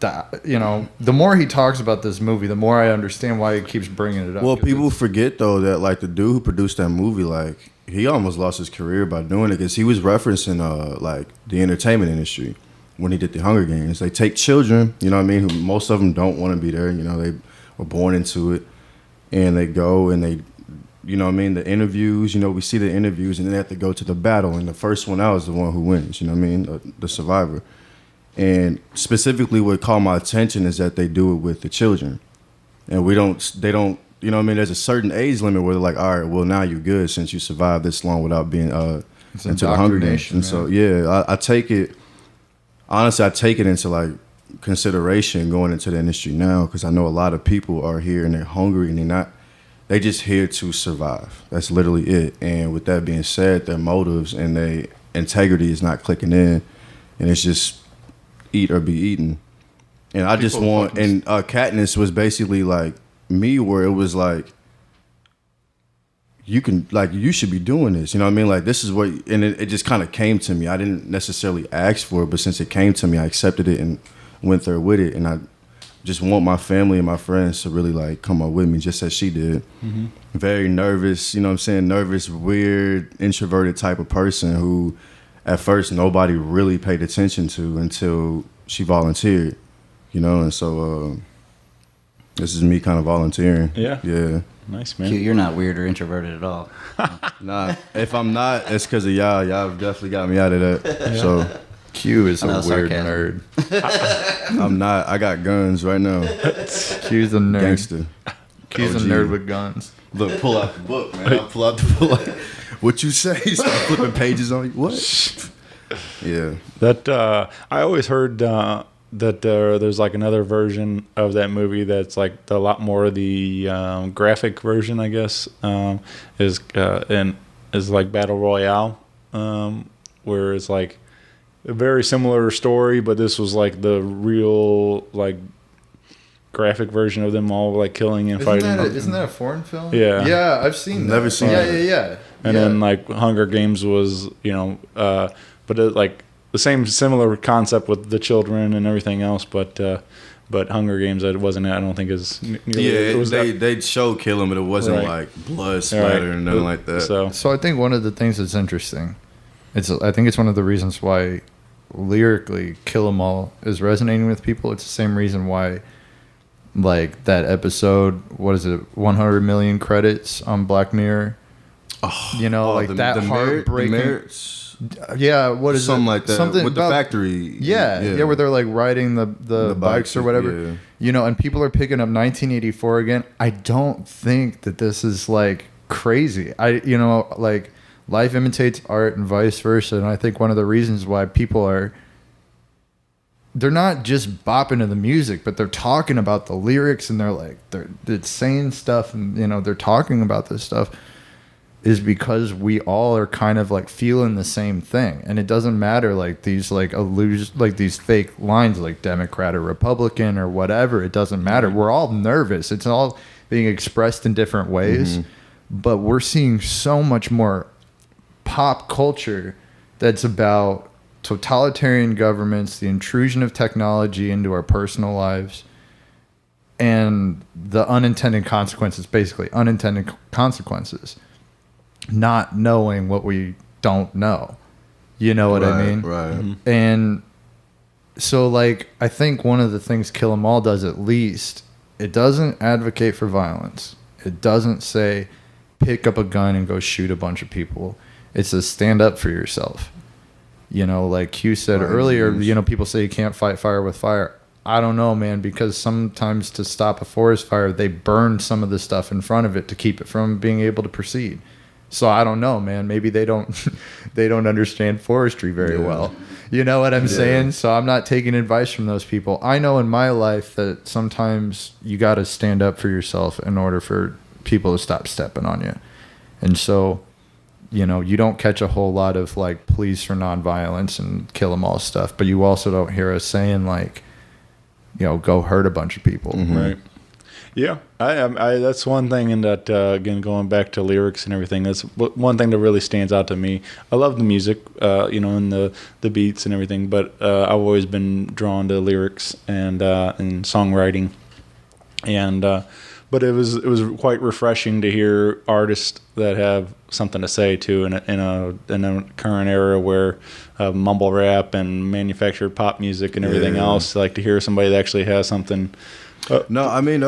the more he talks about this movie, the more I understand why he keeps bringing it up. Well, people forget, though, that, like, the dude who produced that movie, like, he almost lost his career by doing it because he was referencing, like, the entertainment industry. When he did the Hunger Games, they take children, you know what I mean, who most of them don't want to be there, you know, they were born into it, and they go and they, you know what I mean, the interviews, you know, we see the interviews, and then they have to go to the battle, and the first one out is the one who wins, you know what I mean, the survivor. And specifically what caught my attention is that they do it with the children, and they don't, you know what I mean, there's a certain age limit where they're like, all right, well, now you're good since you survived this long without being into the Hunger Games. And so, yeah, I take it. Honestly, I take it into like consideration going into the industry now because I know a lot of people are here and they're hungry and they just here to survive. That's literally it. And with that being said, their motives and their integrity is not clicking in, and it's just eat or be eaten. And I just want, and Katniss was basically like me, where it was like, you should be doing this. You know what I mean? Like, this is what, and it just kind of came to me. I didn't necessarily ask for it, but since it came to me, I accepted it and went there with it. And I just want my family and my friends to really, like, come up with me, just as she did. Very nervous, you know what I'm saying? Nervous, weird, introverted type of person who, at first, nobody really paid attention to until she volunteered, you know? And so, this is me kind of volunteering. Yeah. Nice, man. Q, you're not weird or introverted at all. Nah, if I'm not, it's because of y'all. Y'all definitely got me out of that. Yeah. So Q is a weird nerd. I'm not. I got guns right now. Q's a nerd. Gangster. Q's a nerd with guns. Look, pull out the book, man. I'll pull out the book. What you say? Start flipping pages on you. What? Yeah. That I always heard that there's like another version of that movie that's like a lot more of the graphic version, I guess, is like Battle Royale, where it's like a very similar story, but this was like the real like graphic version of them all like killing and fighting. Isn't that a foreign film? Yeah. Yeah, I've seen that. Never seen it. Yeah. And then like Hunger Games was, but it, like the same similar concept with the children and everything else, but Hunger Games, it wasn't. I don't think is. They'd show killing, but it wasn't like blood splatter and nothing like that. So I think one of the things that's interesting, I think it's one of the reasons why lyrically Kill 'Em All is resonating with people. It's the same reason why, like that episode, what is it, 100 million credits on Black Mirror. That heartbreaking. Yeah, what is something it? Like that? Something with about, the factory. Yeah, where they're like riding the bikes or whatever. Yeah. And people are picking up 1984 again. I don't think that this is like crazy. Like life imitates art and vice versa. And I think one of the reasons why people they're not just bopping to the music, but they're talking about the lyrics and they're saying stuff and they're talking about this stuff, is because we all are kind of like feeling the same thing. And it doesn't matter like these like these fake lines like Democrat or Republican or whatever. It doesn't matter. Mm-hmm. We're all nervous. It's all being expressed in different ways. Mm-hmm. But we're seeing so much more pop culture that's about totalitarian governments, the intrusion of technology into our personal lives, and the unintended consequences, not knowing what we don't know. You know what I mean? Right. Mm-hmm. And so, like, I think one of the things Kill 'Em All does, at least, it doesn't advocate for violence. It doesn't say, pick up a gun and go shoot a bunch of people. It says, stand up for yourself. Like Q said earlier, people say you can't fight fire with fire. I don't know, man, because sometimes to stop a forest fire, they burn some of the stuff in front of it to keep it from being able to proceed. So I don't know, man. Maybe they don't understand forestry very well. You know what I'm saying? So I'm not taking advice from those people. I know in my life that sometimes you got to stand up for yourself in order for people to stop stepping on you. And so, you don't catch a whole lot of like pleas for nonviolence and Kill 'Em All stuff, but you also don't hear us saying like, go hurt a bunch of people. Mm-hmm. Right. Yeah, I that's one thing in that, again, going back to lyrics and everything, that's one thing that really stands out to me. I love the music, and the beats and everything, but I've always been drawn to lyrics and songwriting. And but it was quite refreshing to hear artists that have something to say too in a current era where mumble rap and manufactured pop music and everything else, like to hear somebody that actually has something. No, I mean,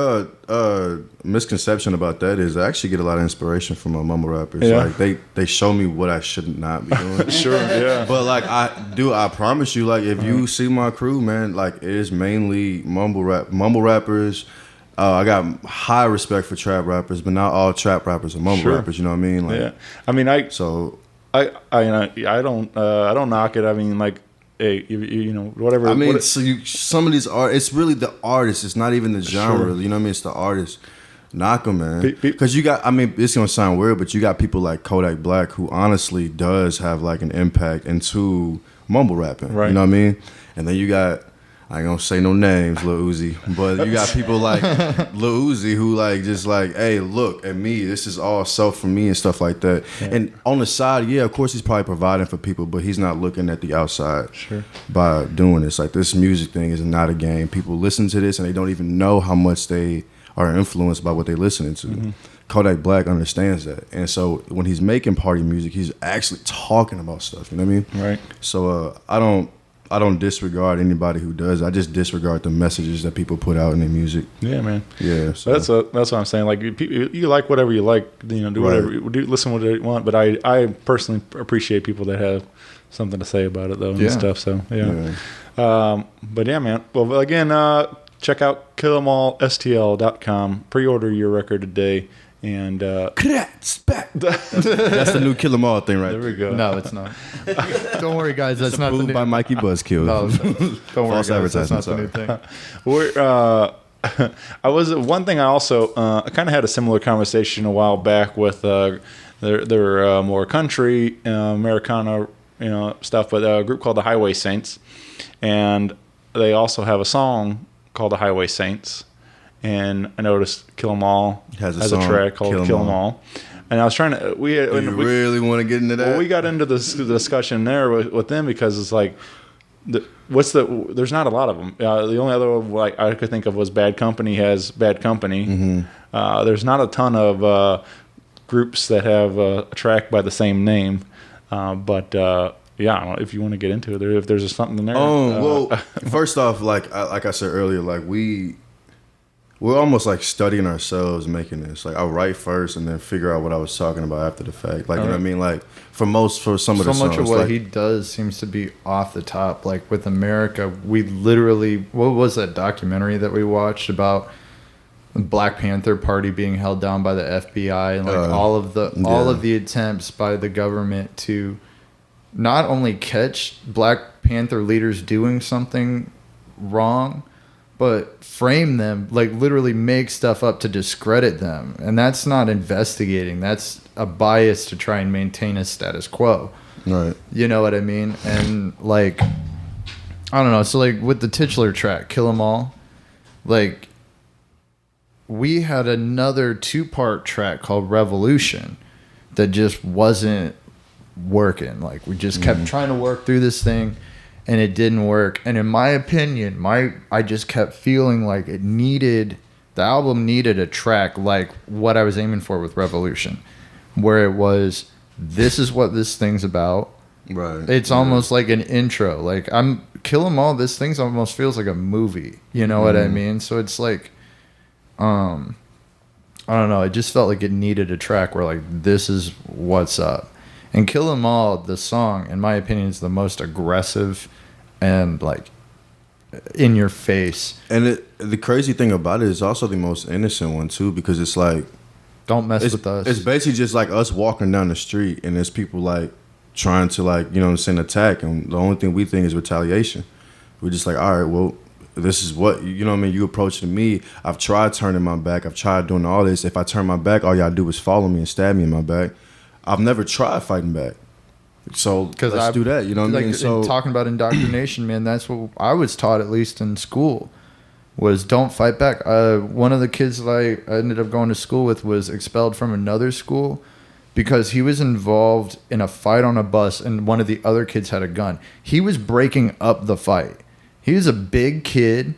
misconception about that is I actually get a lot of inspiration from mumble rappers. Yeah. Like they show me what I should not be doing. Sure, yeah. But like I promise you, like if you see my crew, man, like it is mainly mumble rappers. I got high respect for trap rappers, but not all trap rappers are mumble rappers. You know what I mean? Like, yeah. I mean, I don't knock it. I mean, like. Hey, whatever. I mean, some of these it's really the artists. It's not even the genre. Sure. You know what I mean? It's the artists. Knock them, man. Because you got, I mean, it's going to sound weird, but you got people like Kodak Black who honestly does have like an impact into mumble rapping. Right. You know what I mean? And then you got, I ain't going to say no names, Lil Uzi, but you got people like Lil Uzi who like just like, hey, look at me. This is all self for me and stuff like that. Yeah. And on the side, yeah, of course he's probably providing for people, but he's not looking at the outside by doing this. Like this music thing is not a game. People listen to this and they don't even know how much they are influenced by what they're listening to. Mm-hmm. Kodak Black understands that. And so when he's making party music, he's actually talking about stuff. You know what I mean? Right. So I don't disregard anybody who does. I just disregard the messages that people put out in their music. Yeah, man. Yeah. So. That's what I'm saying. Like you like whatever you like, do whatever, listen to whatever you want. But I personally appreciate people that have something to say about it though and stuff. So yeah. But yeah, man. Well, again, check out killemallstl.com. Pre-order your record today. And that's the new Kill 'Em All thing, right? There we go. No, it's not. Don't worry, guys. That's not the new by Mikey Buzz Killian. No, don't worry, false guys. That's not the new thing. One thing I also I kind of had a similar conversation a while back with their more country Americana stuff, but a group called the Highway Saints, and they also have a song called the Highway Saints. And I noticed Kill 'Em All has a track called Kill 'Em All. And I was trying to. We really want to get into that? Well, we got into this discussion there with them because it's like, there's not a lot of them. The only other one like I could think of was Bad Company has Bad Company. Mm-hmm. There's not a ton of groups that have a track by the same name, but yeah, I don't know if you want to get into it. If there's something in there. Well, first off, like I said earlier, like we're almost like studying ourselves making this. Like I write first and then figure out what I was talking about after the fact. Like, you know what I mean? Like for some of the songs. So much of what like, he does seems to be off the top. Like with AmerikkA, we literally, what was that documentary that we watched about the Black Panther Party being held down by the FBI and like all of the attempts by the government to not only catch Black Panther leaders doing something wrong, but frame them, like literally make stuff up to discredit them. And that's not investigating. That's a bias to try and maintain a status quo. Right. You know what I mean? And like, I don't know. So like with the titular track, Kill 'Em All, like we had another 2-part track called Revolution that just wasn't working. Like we just kept trying to work through this thing and it didn't work. And in my opinion, I just kept feeling like the album needed a track like what I was aiming for with Revolution, where it was, this is what this thing's about. Right. It's almost like an intro. Like Kill 'Em All, this thing almost feels like a movie. You know what I mean? So it's like, I don't know. It just felt like it needed a track where like, this is what's up. And Kill 'Em All, the song, in my opinion, is the most aggressive and like in your face. And the crazy thing about it is also the most innocent one too, because it's like, don't mess with us. It's basically just like us walking down the street and there's people like trying to like, you know what I'm saying, attack, and the only thing we think is retaliation. We're just like, all right, well, this is what, you know what I mean, you approaching me. I've tried turning my back. I've tried doing all this. If I turn my back, all y'all do is follow me and stab me in my back. I've never tried fighting back. So let's do that, you know what I mean? So talking about indoctrination, man, that's what I was taught, at least in school, was don't fight back. One of the kids that I ended up going to school with was expelled from another school because he was involved in a fight on a bus and one of the other kids had a gun. He was breaking up the fight. He was a big kid,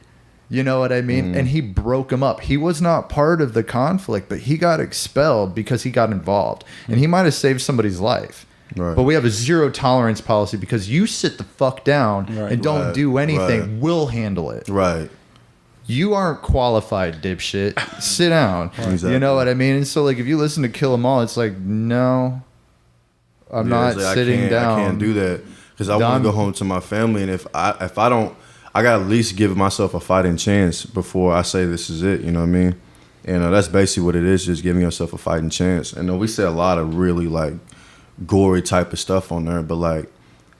you know what I mean? And he broke him up. He was not part of the conflict, but he got expelled because he got involved. And he might have saved somebody's life. Right. But we have a zero tolerance policy because you sit the fuck down and don't do anything. Right. We'll handle it. Right. You aren't qualified, dipshit. Sit down. Exactly. You know what I mean? And so, like, if you listen to Kill 'Em All, it's like, no, I'm not sitting down. I can't do that because I want to go home to my family. And if I don't, I got to at least give myself a fighting chance before I say this is it. You know what I mean? And that's basically what it is, just giving yourself a fighting chance. And we say a lot of really, like, gory type of stuff on there, but, like,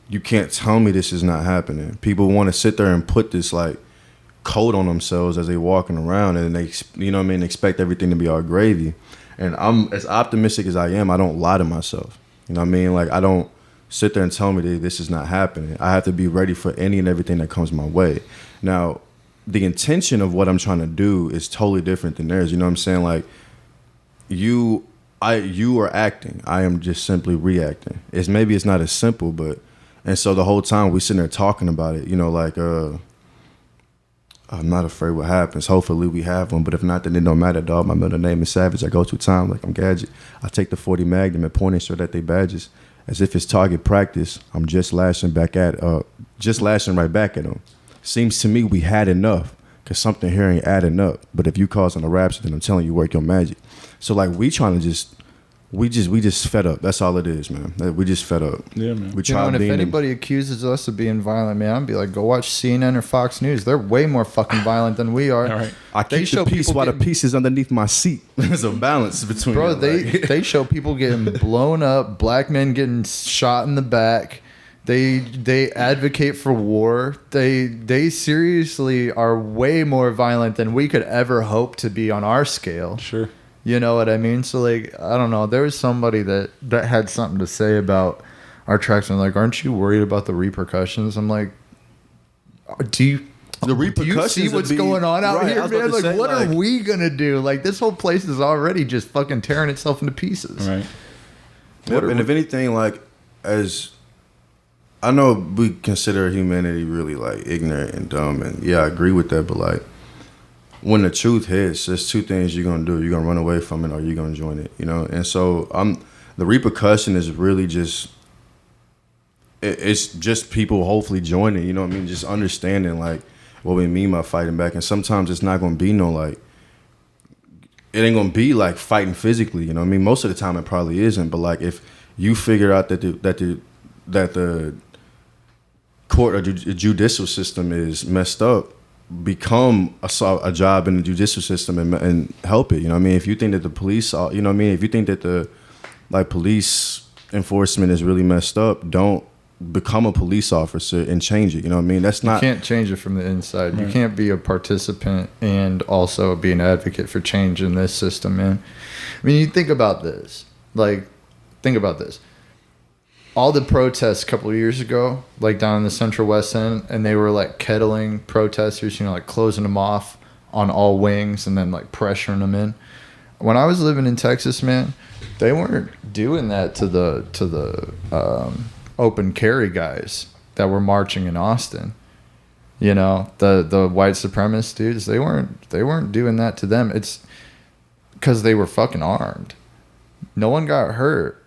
you can't tell me this is not happening. People want to sit there and put this, like, coat on themselves as they walking around, and they, you know what I mean, expect everything to be all gravy. And I'm as optimistic as I am. I don't lie to myself. You know what I mean? Like, I don't sit there and tell me that this is not happening. I have to be ready for any and everything that comes my way. Now, the intention of what I'm trying to do is totally different than theirs. You know what I'm saying? Like, you are acting. I am just simply reacting. Maybe it's not as simple, but, and so the whole time we sitting there talking about it, you know, like, I'm not afraid what happens. Hopefully we have one, but if not, then it don't matter, dog. My middle name is Savage. I go through time like I'm Gadget. I take the 40 Magnum and point it straight at they badges. As if it's target practice, I'm just lashing right back at them. Seems to me we had enough, because something here ain't adding up. But if you causing a rapture, then I'm telling you, work your magic. So, like, we trying to we just fed up. That's all it is, man. We just fed up. Yeah, man. You know, and if anybody accuses us of being violent, man, I'd be like, go watch CNN or Fox News. They're way more fucking violent than we are. All right. I keep the peace while the piece is underneath my seat. There's a balance between bro, them, they show people getting blown up, black men getting shot in the back. They advocate for war. They seriously are way more violent than we could ever hope to be on our scale. Sure. You know what I mean? So, like, I don't know. There was somebody that had something to say about our tracks, and like, aren't you worried about the repercussions? I'm like, do the Do repercussions. you see what's going on out here, man? Like, what are we gonna do? Like, this whole place is already just fucking tearing itself into pieces. Right. Yep, and if anything, like, as I know, we consider humanity really like ignorant and dumb, and yeah, I agree with that. But like, when the truth hits, there's two things you're gonna do: you're gonna run away from it, or you're gonna join it. You know. And so, the repercussion is really just. It's just people hopefully joining. You know what I mean? Just understanding like what we mean by fighting back, and sometimes it's not gonna be no like. It ain't gonna be like fighting physically, you know what I mean? Most of the time it probably isn't, but like if you figure out that the court or judicial system is messed up, become a job in the judicial system and help it, you know what I mean? If you think that the police, you know what I mean? If you think that the like police enforcement is really messed up, don't become a police officer and change it, you know what I mean? That's not. You can't change it from the inside. You can't be a participant and also be an advocate for change in this system, man. I mean, you think about this. Like, think about this. All the protests a couple of years ago, like down in the Central West End, and they were like kettling protesters, you know, like closing them off on all wings and then like pressuring them in. When I was living in Texas, man, they weren't doing that to the open carry guys that were marching in Austin. You know, the white supremacist dudes, they weren't doing that to them. It's because they were fucking armed. No one got hurt,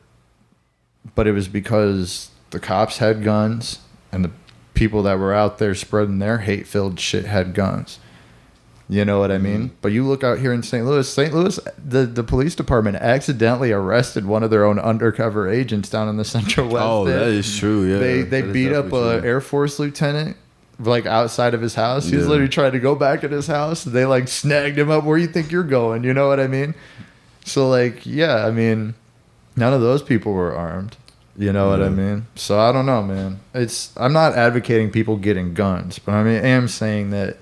but it was because the cops had guns and the people that were out there spreading their hate-filled shit had guns. You know what I mean? But you look out here in St. Louis, the police department accidentally arrested one of their own undercover agents down in the Central West. Oh, that is true, yeah. They beat up an Air Force lieutenant like outside of his house. He was literally trying to go back at his house. They like snagged him up. Where you think you're going? You know what I mean? So like, yeah, I mean, none of those people were armed. You know what I mean? So I don't know, man. I'm not advocating people getting guns, but I am saying that,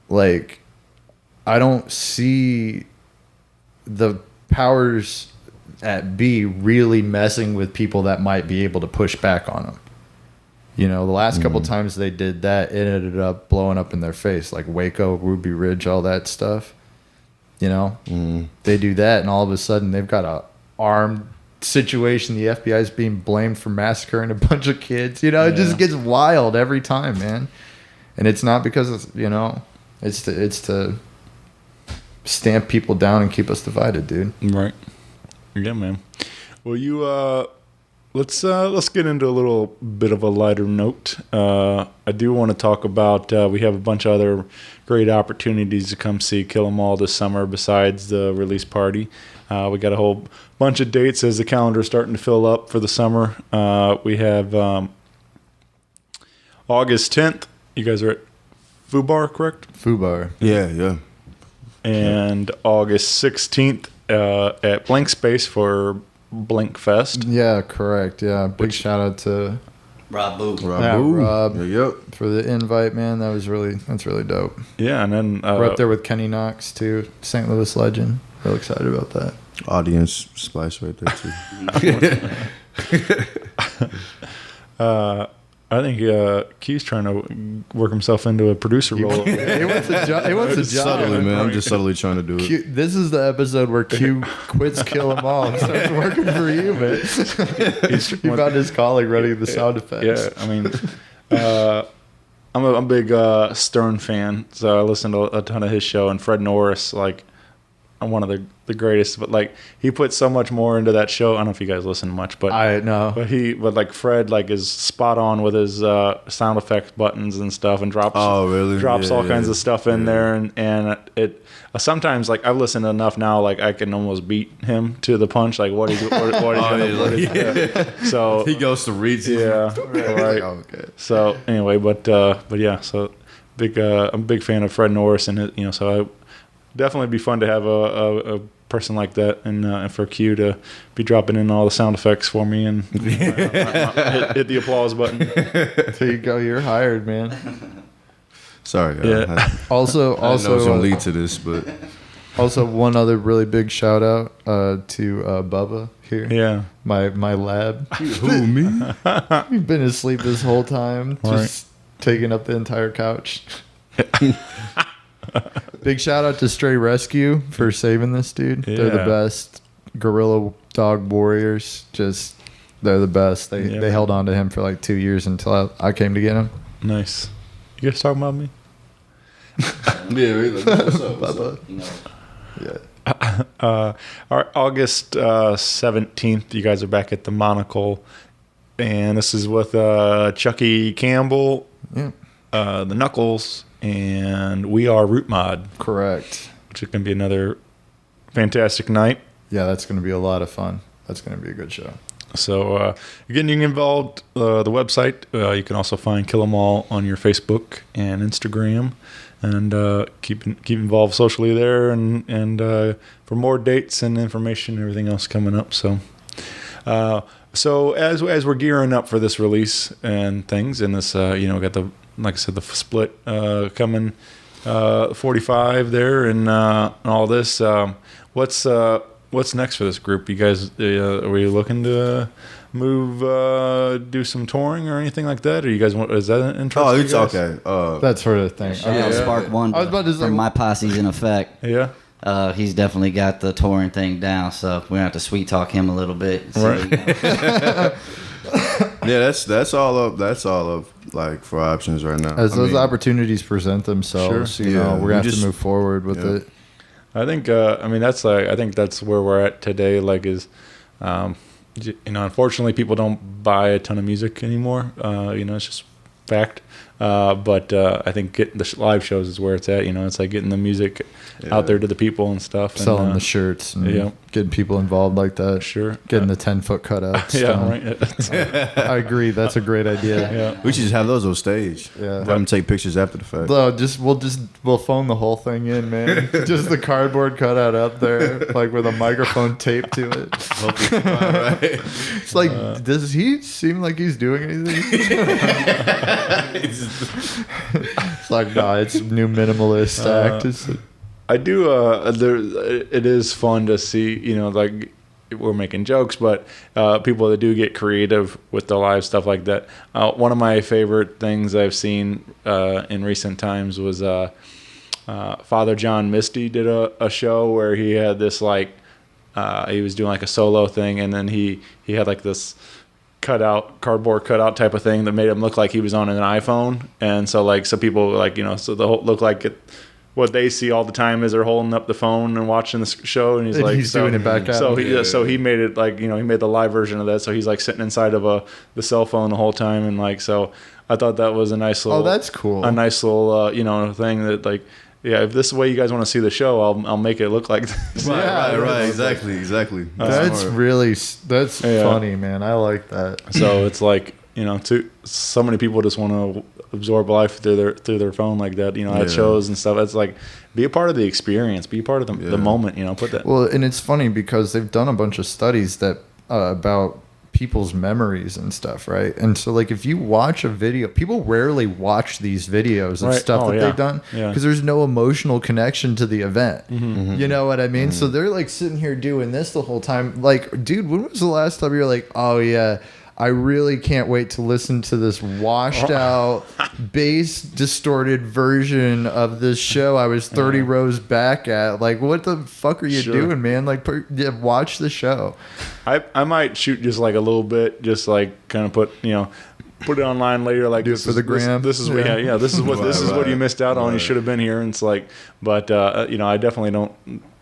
like, I don't see the powers at be really messing with people that might be able to push back on them. You know, the last couple times they did that, it ended up blowing up in their face, like Waco, Ruby Ridge, all that stuff. You know, they do that, and all of a sudden they've got a armed situation. The FBI is being blamed for massacring a bunch of kids. You know, it just gets wild every time, man. And it's not because it's, you know, it's to stamp people down and keep us divided, dude. Right. Yeah, man. Well, you let's get into a little bit of a lighter note. I do want to talk about we have a bunch of other great opportunities to come see Kill 'Em All this summer besides the release party. We got a whole bunch of dates as the calendar is starting to fill up for the summer. We have August 10th. You guys are at Fubar, correct? Fubar. Yeah. And August 16th at Blank Space for BlankFest. Yeah, correct. Yeah, big shout out to Rob Boo. Rob Yep. for the invite, man. That's really dope. Yeah, and then We're up there with Kenny Knox too, St. Louis legend. Real excited about that. Audience splice right there too. I think Q's trying to work himself into a producer role. He wants a job. Subtly, man. I'm just subtly trying to do it. Q, this is the episode where Q quits Kill 'Em All and starts working for you, man. He found his colleague running the sound effects. Yeah, I mean, I'm a big Stern fan, so I listen to a ton of his show. And Fred Norris, like, I'm one of the greatest, but like he put so much more into that show. I don't know if you guys listen much, but I know. But like Fred, like, is spot on with his sound effects buttons and stuff, and drops all kinds of stuff in there, and it sometimes, like, I've listened enough now, like I can almost beat him to the punch, like what he's so he goes to read. Yeah, right. Okay. So anyway, but yeah, so I'm a big fan of Fred Norris, and so I. Definitely be fun to have a person like that, and for Q to be dropping in all the sound effects for me and hit the applause button. There you go. You're hired, man. Sorry. Yeah. Also, I know it's gonna lead to this, but also one other really big shout out to Bubba here. Yeah. My lab. Who, me? You've been asleep this whole time. Just taking up the entire couch. Big shout out to Stray Rescue for saving this dude. Yeah. They're the best gorilla dog warriors. Just they're the best. They held on to him for like 2 years until I came to get him. Nice. You guys talking about me? Yeah, really. What's up? What's up? Yeah. All right, August 17th, you guys are back at the Monocle, and this is with Chuckie, Campbell, Yeah. the Knuckles, and We Are Root Mod, Correct. which is going to be another fantastic night. Yeah, that's going to be a lot of fun. That's going to be a good show. So, again, you can get involved. The website, you can also find Kill 'Em All on your Facebook and Instagram, and keep involved socially there, and for more dates and information and everything else coming up. So, as we're gearing up for this release and things, and this, got the, like I said, the split coming, 45 there, and all this. What's next for this group? You guys, are we looking to move, do some touring or anything like that? Or you guys want? Is that interesting? Oh, it's you guys? okay. That sort of thing. Yeah, Spark One. I was about to say- from my posse's in effect. Yeah. He's definitely got the touring thing down, so we're gonna have to sweet talk him a little bit. So, Right. Yeah, that's all up. That's all up. Like for options right now. As I those mean, opportunities present themselves, Sure. you know, Yeah, we're we gonna have just- to move forward with yeah. it. I think. I think that's where we're at today. Like, unfortunately, people don't buy a ton of music anymore. It's just fact. But I think getting the live shows is where it's at. It's like getting the music out there to the people and stuff. And, Selling the shirts and yeah. getting people involved like that. Sure. Getting the 10-foot cutouts. Yeah. done. Right. I agree. That's a great idea. Yeah. we should just have those on stage. Yeah. Have them take pictures after the fact. No, we'll phone the whole thing in, man. Just the cardboard cutout up there, like with a microphone taped to it. Right. It's like, does he seem like he's doing anything? It's like, nah, it's new minimalist act. It's I do. It is fun to see. Like we're making jokes, but people that do get creative with the live stuff like that. One of my favorite things I've seen in recent times was Father John Misty did a show where he had this he was doing like a solo thing, and then he had like this cardboard cutout type of thing that made him look like he was on an iPhone, and so people so the whole look like it. What they see all the time is they're holding up the phone and watching the show, and he's doing it back at him. So he made it he made the live version of that. So he's like sitting inside of the cell phone the whole time, and so I thought that was a nice little. Oh, that's cool. A nice little thing that if this is the way you guys want to see the show, I'll make it look like this. Right. Exactly. That's really funny, man. I like that. So it's so many people just want to absorb life through their phone like that, at shows and stuff. It's like, be a part of the experience, be a part of the moment, put that. Well, and it's funny because they've done a bunch of studies that about people's memories and stuff, right? And so if you watch a video, people rarely watch these videos of stuff that they've done because there's no emotional connection to the event. Mm-hmm. You know what I mean? So they're sitting here doing this the whole time. Dude, when was the last time you were like, oh yeah, I really can't wait to listen to this washed out, bass distorted version of this show I was 30 rows back at. What the fuck are you doing, man? Watch the show. I might shoot just a little bit, just kind of put it online later. Do it for the gram. This is this is what what you missed out on. You should have been here. And it's but I definitely don't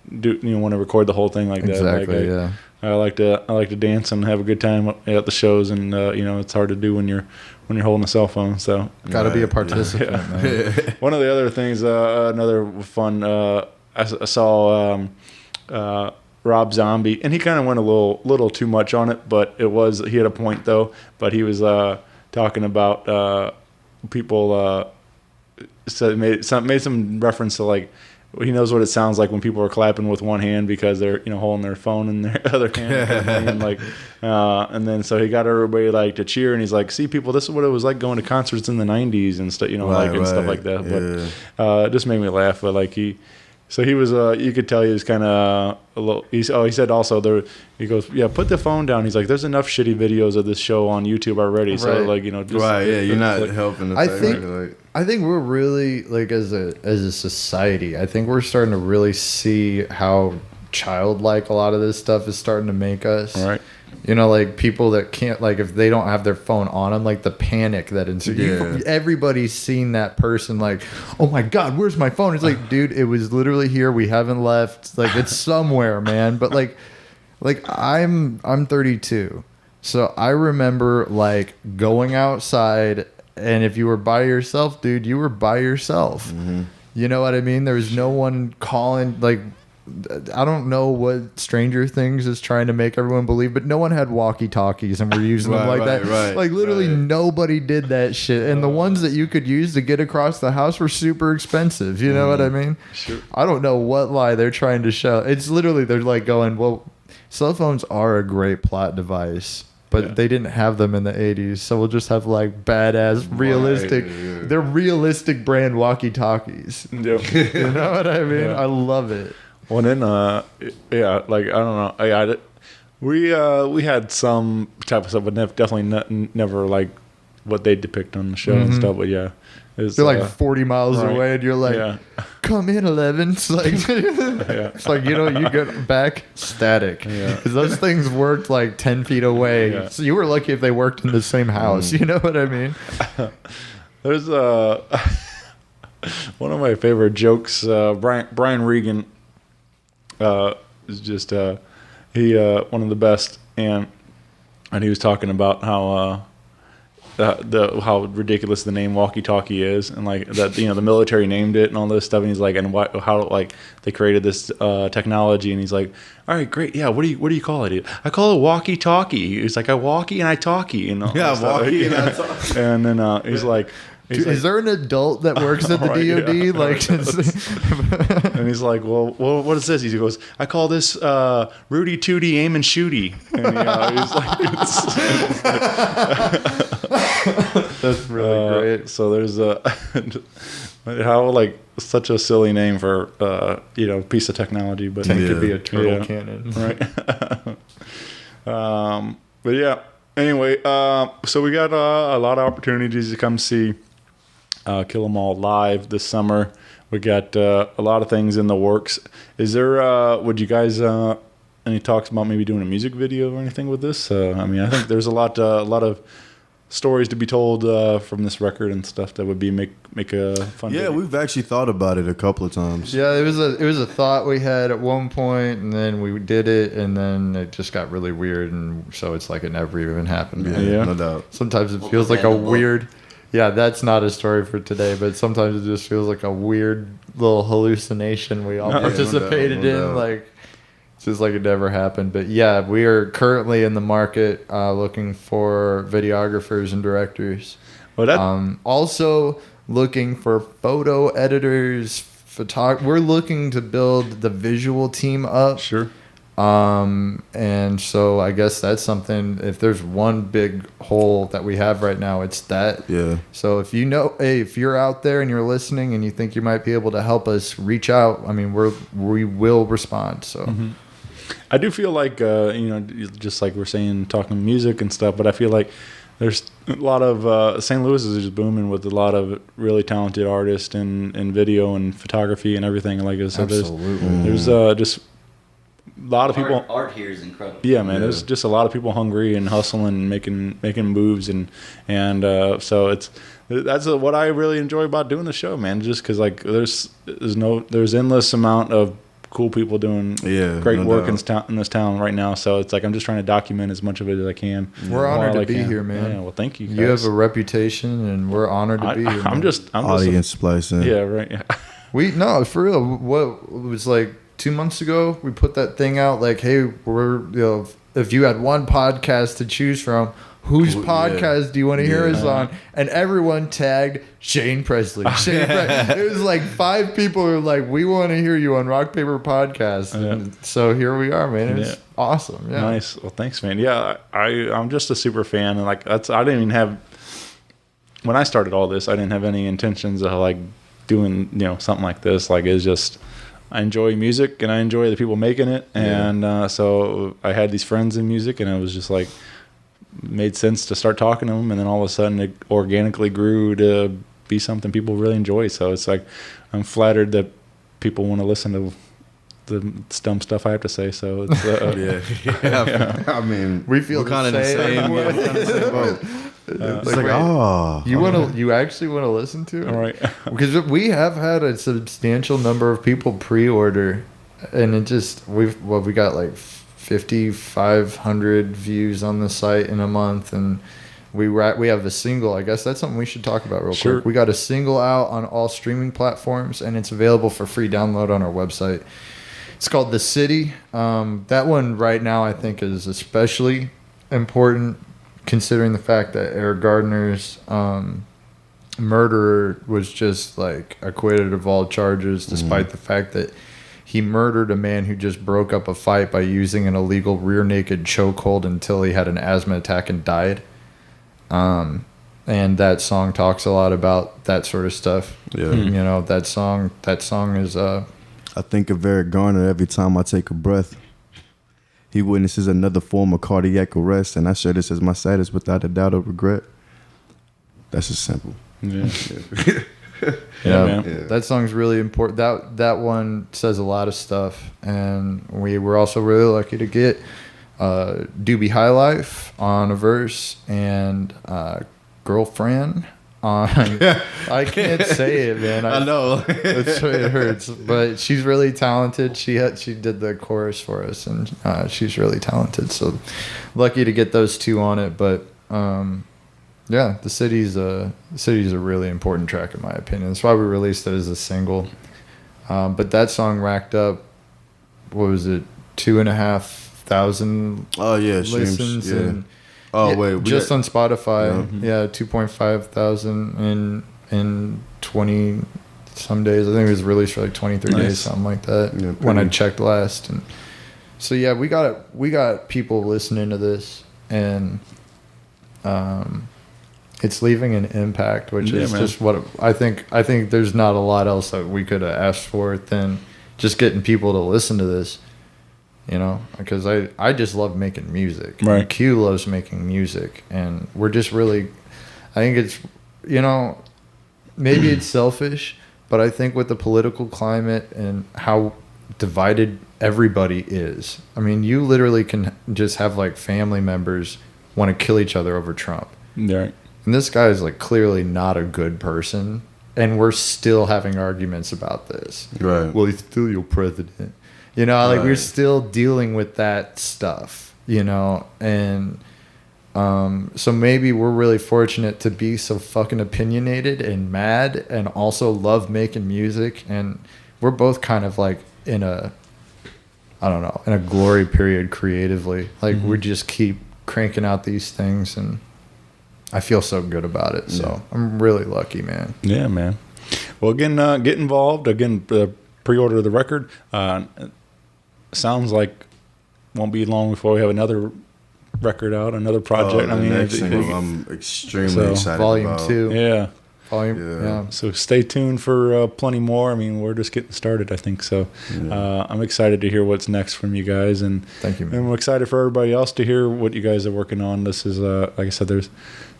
want to record the whole thing like that. Exactly. Yeah. I like to dance and have a good time at the shows, and it's hard to do when you're holding a cell phone. So got to be a participant, man. One of the other things, another fun, I saw Rob Zombie, and he kind of went a little too much on it, but he had a point though. But he was talking about people made some reference to he knows what it sounds like when people are clapping with one hand because they're holding their phone in their other hand, and then so he got everybody to cheer, and he's like, see people, this is what it was like going to concerts in the 90s and stuff, and stuff like that. But it just made me laugh. But So he was, you could tell he was kind of a little. He said also there. He goes, yeah, put the phone down. He's like, there's enough shitty videos of this show on YouTube already. So Right. like, you know, just, Yeah, you're not helping. The I fact, think like, I think we're really like as a society. I think we're starting to really see how childlike a lot of this stuff is starting to make us. Right. You know, like people that can't, like if they don't have their phone on them, like the panic that ensues. Yeah. Everybody's seen that person like, oh my God, where's my phone? It's like, dude, it was literally here. We haven't left. Like it's somewhere, man. But like I'm 32. So I remember like going outside, and if you were by yourself, dude, you were by yourself. Mm-hmm. You know what I mean? There was no one calling, like, I don't know what Stranger Things is trying to make everyone believe, but no one had walkie-talkies and we're using them like that. Like literally nobody did that shit. And the ones that you could use to get across the house were super expensive. You know what I mean? Sure. I don't know what lie they're trying to show. It's literally, they're like going, well, cell phones are a great plot device, but they didn't have them in the 80s. So we'll just have like badass, realistic, they're realistic brand walkie-talkies. Yeah. You know what I mean? I love it. Well, then, yeah, like, I don't know. We had some type of stuff, but definitely never like what they depict on the show and stuff. But yeah, they're like 40 miles away, and you're like, "Come in, 11." It's like, it's like, you know, you get back static because those things worked like 10 feet away. Yeah. So you were lucky if they worked in the same house. You know what I mean? There's one of my favorite jokes. Brian Regan. Is just he one of the best, and he was talking about how how ridiculous the name walkie-talkie is, and like that, you know, the military named it and all this stuff, and he's like, and how like they created this technology, and he's like, all right, great, yeah, what do you call it? I call it walkie-talkie. He's like, I walkie and I talkie, and all that stuff. Walkie and I talkie. And then he's like. Dude, is there an adult that works at the DOD? And he's like, well, what is this? He goes, I call this Rudy Tooty Aim and Shooty. And he's like, that's really great. So there's how like such a silly name for piece of technology, but it could be a turtle cannon, right? But yeah. Anyway, so we got a lot of opportunities to come see Kill 'Em All live this summer. We got a lot of things in the works. Is there, would you guys, any talks about maybe doing a music video or anything with this? I mean, I think there's a lot of stories to be told from this record and stuff that would be make a fun video. We've actually thought about it a couple of times. Yeah, it was a thought we had at one point, and then we did it, and then it just got really weird, and so it's like it never even happened. Yeah, no doubt. Sometimes it feels like a weird. Yeah, that's not a story for today, but sometimes it just feels like a weird little hallucination we all participated in. Like, it's just like it never happened. But yeah, we are currently in the market looking for videographers and directors. Well, also looking for photo editors, We're looking to build the visual team up. Sure. And so I guess that's something, if there's one big hole that we have right now, it's that. Yeah. So if if you're out there and you're listening and you think you might be able to help us, reach out. I mean, we will respond. So I do feel like, just like we're saying, talking music and stuff, but I feel like there's a lot of, St. Louis is just booming with a lot of really talented artists in video and photography and everything. Like I said, there's just a lot of people. Art here is incredible. Yeah, man. There's just a lot of people hungry and hustling and making moves, and so that's what I really enjoy about doing the show, man. Just because like there's endless amount of cool people doing great work in this town right now. So it's like I'm just trying to document as much of it as I can. We're honored to be here, man. Yeah, well, thank you. Guys. You have a reputation, and we're honored to be here. I'm just audience splicing. Yeah, right. Yeah. For real. What was like 2 months ago, we put that thing out like, hey, if you had one podcast to choose from, whose podcast do you want to hear us on? And everyone tagged Shane Presley. It was like 5 people who were like, we want to hear you on Rock Paper Podcast. And so here we are, man. It's awesome. Yeah. Nice. Well, thanks, man. Yeah, I'm just a super fan, and like I didn't even have, when I started all this, I didn't have any intentions of like doing something like this. Like it's just, I enjoy music and I enjoy the people making it. And so I had these friends in music, and I was just like, made sense to start talking to them. And then all of a sudden it organically grew to be something people really enjoy. So it's like, I'm flattered that people want to listen to the dumb stuff I have to say. So it's I mean, We feel we're kind of the same. way. Yeah, we're kinda the same boat. It's like, You actually want to listen to it? all right. Because we have had a substantial number of people pre-order, and it just we got like 5,500 views on the site in a month, and we have a single. I guess that's something we should talk about real quick. We got a single out on all streaming platforms, and it's available for free download on our website. It's called The City. That one right now I think is especially important, considering the fact that Eric Gardner's murderer was just like acquitted of all charges, despite the fact that he murdered a man who just broke up a fight by using an illegal rear naked chokehold until he had an asthma attack and died. And that song talks a lot about that sort of stuff. Yeah. You know, that song is I think of Eric Garner every time I take a breath. He witnesses another form of cardiac arrest, and I share this as my saddest without a doubt or regret. That's just simple. Yeah. Yeah, that song's really important. That one says a lot of stuff, and we were also really lucky to get Doobie High Life on a verse and Girlfriend on. I can't say it, man. I know. It hurts, but she's really talented. She did the chorus for us, and she's really talented. So lucky to get those two on it, but. Yeah, the city's a really important track in my opinion. That's why we released it as a single. But that song racked up, what was it, 2,500 listens, streams, and just on Spotify, 2,500 in 20 some days. I think it was released for like 23 days, something like that. Yeah, when I checked last, and so yeah, we got people listening to this, and it's leaving an impact, which is just what I think. I think there's not a lot else that we could have asked for than just getting people to listen to this, you know, because I just love making music. Right. And Q loves making music, and we're just really, I think it's, you know, maybe it's selfish, but I think with the political climate and how divided everybody is, I mean, you literally can just have like family members want to kill each other over Trump. Right. And this guy is like clearly not a good person, and we're still having arguments about this. Right. Well, he's still your president. You know, like we're still dealing with that stuff, you know, and so maybe we're really fortunate to be so fucking opinionated and mad and also love making music, and we're both kind of like in a glory period creatively. Like we just keep cranking out these things, and I feel so good about it. So I'm really lucky, man. Yeah, man. Well, again, get involved. Again, pre-order the record. Sounds like won't be long before we have another record out, another project. I mean, next single, I'm extremely excited Volume about. 2. Yeah. Yeah. So stay tuned for plenty more. I mean, we're just getting started, I think. So I'm excited to hear what's next from you guys. And thank you, man. And we're excited for everybody else to hear what you guys are working on. This is, like I said, there's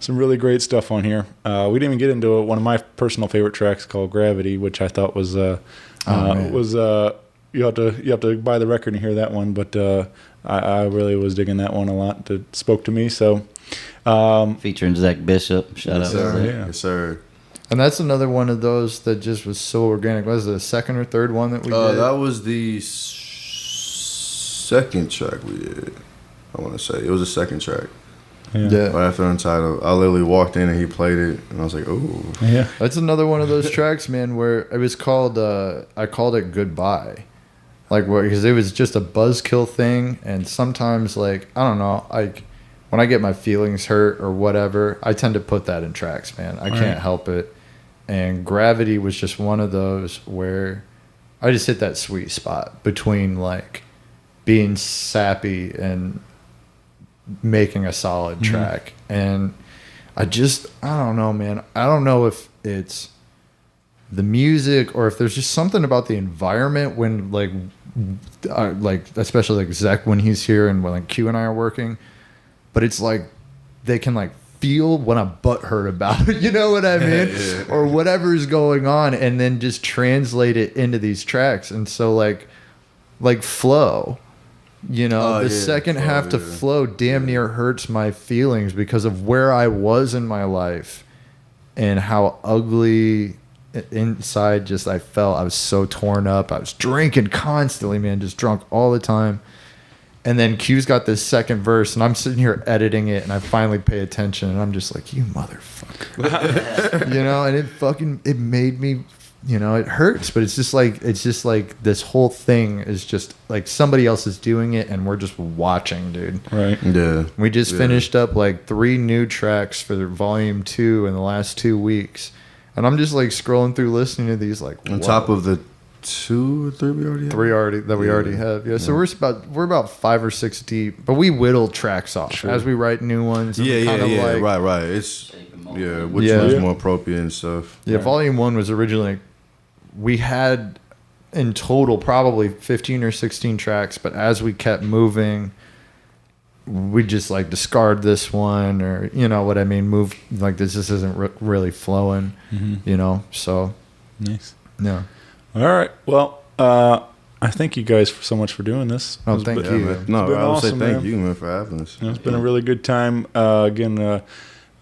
some really great stuff on here. We didn't even get into one of my personal favorite tracks called Gravity, which I thought was you have to buy the record and hear that one. But I really was digging that one a lot. It spoke to me. So featuring Zach Bishop. Shout out to Zach. Yes, sir. And that's another one of those that just was so organic. Was it the second or third one that we did? That was the second track we did. I want to say it was the second track. Yeah. Right after Untitled, I literally walked in and he played it, and I was like, "Ooh." Yeah. That's another one of those tracks, man, where it was called. I called it Goodbye, like because it was just a buzzkill thing, and sometimes like I don't know, like when I get my feelings hurt or whatever, I tend to put that in tracks, man. I can't help it. And Gravity was just one of those where I just hit that sweet spot between like being sappy and making a solid track. And I don't know, man. I don't know if it's the music, or if there's just something about the environment when like especially like Zach when he's here and when like Q and I are working, but it's like they can like feel when I'm butthurt about it, you know what I mean? Or whatever's going on, and then just translate it into these tracks. And so like Flow, you know, the second half to Flow damn near hurts my feelings because of where I was in my life and how ugly inside just I felt. I was so torn up. I was drinking constantly, man, just drunk all the time. And then Q's got this second verse, and I'm sitting here editing it, and I finally pay attention, and I'm just like, you motherfucker. You know, and it made me, you know, it hurts, but it's just like this whole thing is just like somebody else is doing it, and we're just watching, dude. Right. Yeah. We just finished up like 3 new tracks for volume 2 in the last 2 weeks. And I'm just like scrolling through listening to these like on top of the 2 or 3 we already have? 3 we already have. Yeah. So we're about 5 or 6 deep, but we whittle tracks off as we write new ones. Like, right. It's which one's more appropriate and stuff. Yeah, volume 1 was originally we had in total probably 15 or 16 tracks, but as we kept moving, we just like discard this one, or you know what I mean, move like this just isn't really flowing, you know. So nice. Yeah. All right. Well, I thank you guys so much for doing this. Oh, thank you. Man. No, I would say thank you, man, for having us. It's been a really good time. Again,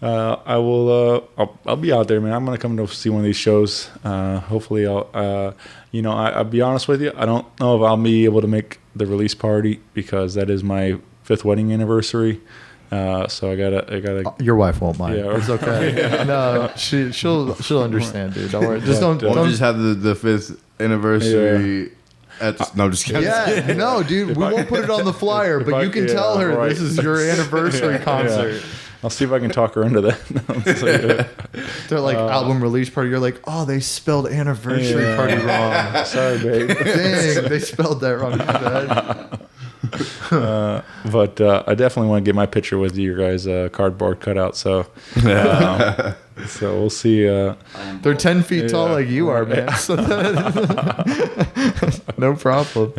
I will. I'll be out there, man. I'm gonna come to see one of these shows. Hopefully, I'll. I'll be honest with you. I don't know if I'll be able to make the release party because that is my 5th wedding anniversary. So I gotta. Your wife won't mind. Yeah, it's okay. No, she'll understand, dude. Don't worry. Just don't just have the 5th anniversary. No, I'm just kidding. Yeah, no, dude. We won't put it on the flyer, but you can tell her this is your anniversary concert. Yeah. I'll see if I can talk her into that. They're like album release party. You're like, oh, they spelled anniversary party wrong. Sorry, babe. Dang, they spelled that wrong. But I definitely want to get my picture with your guys' cardboard cutout. So, so we'll see. They're 10 feet tall like you are, man. So no problem.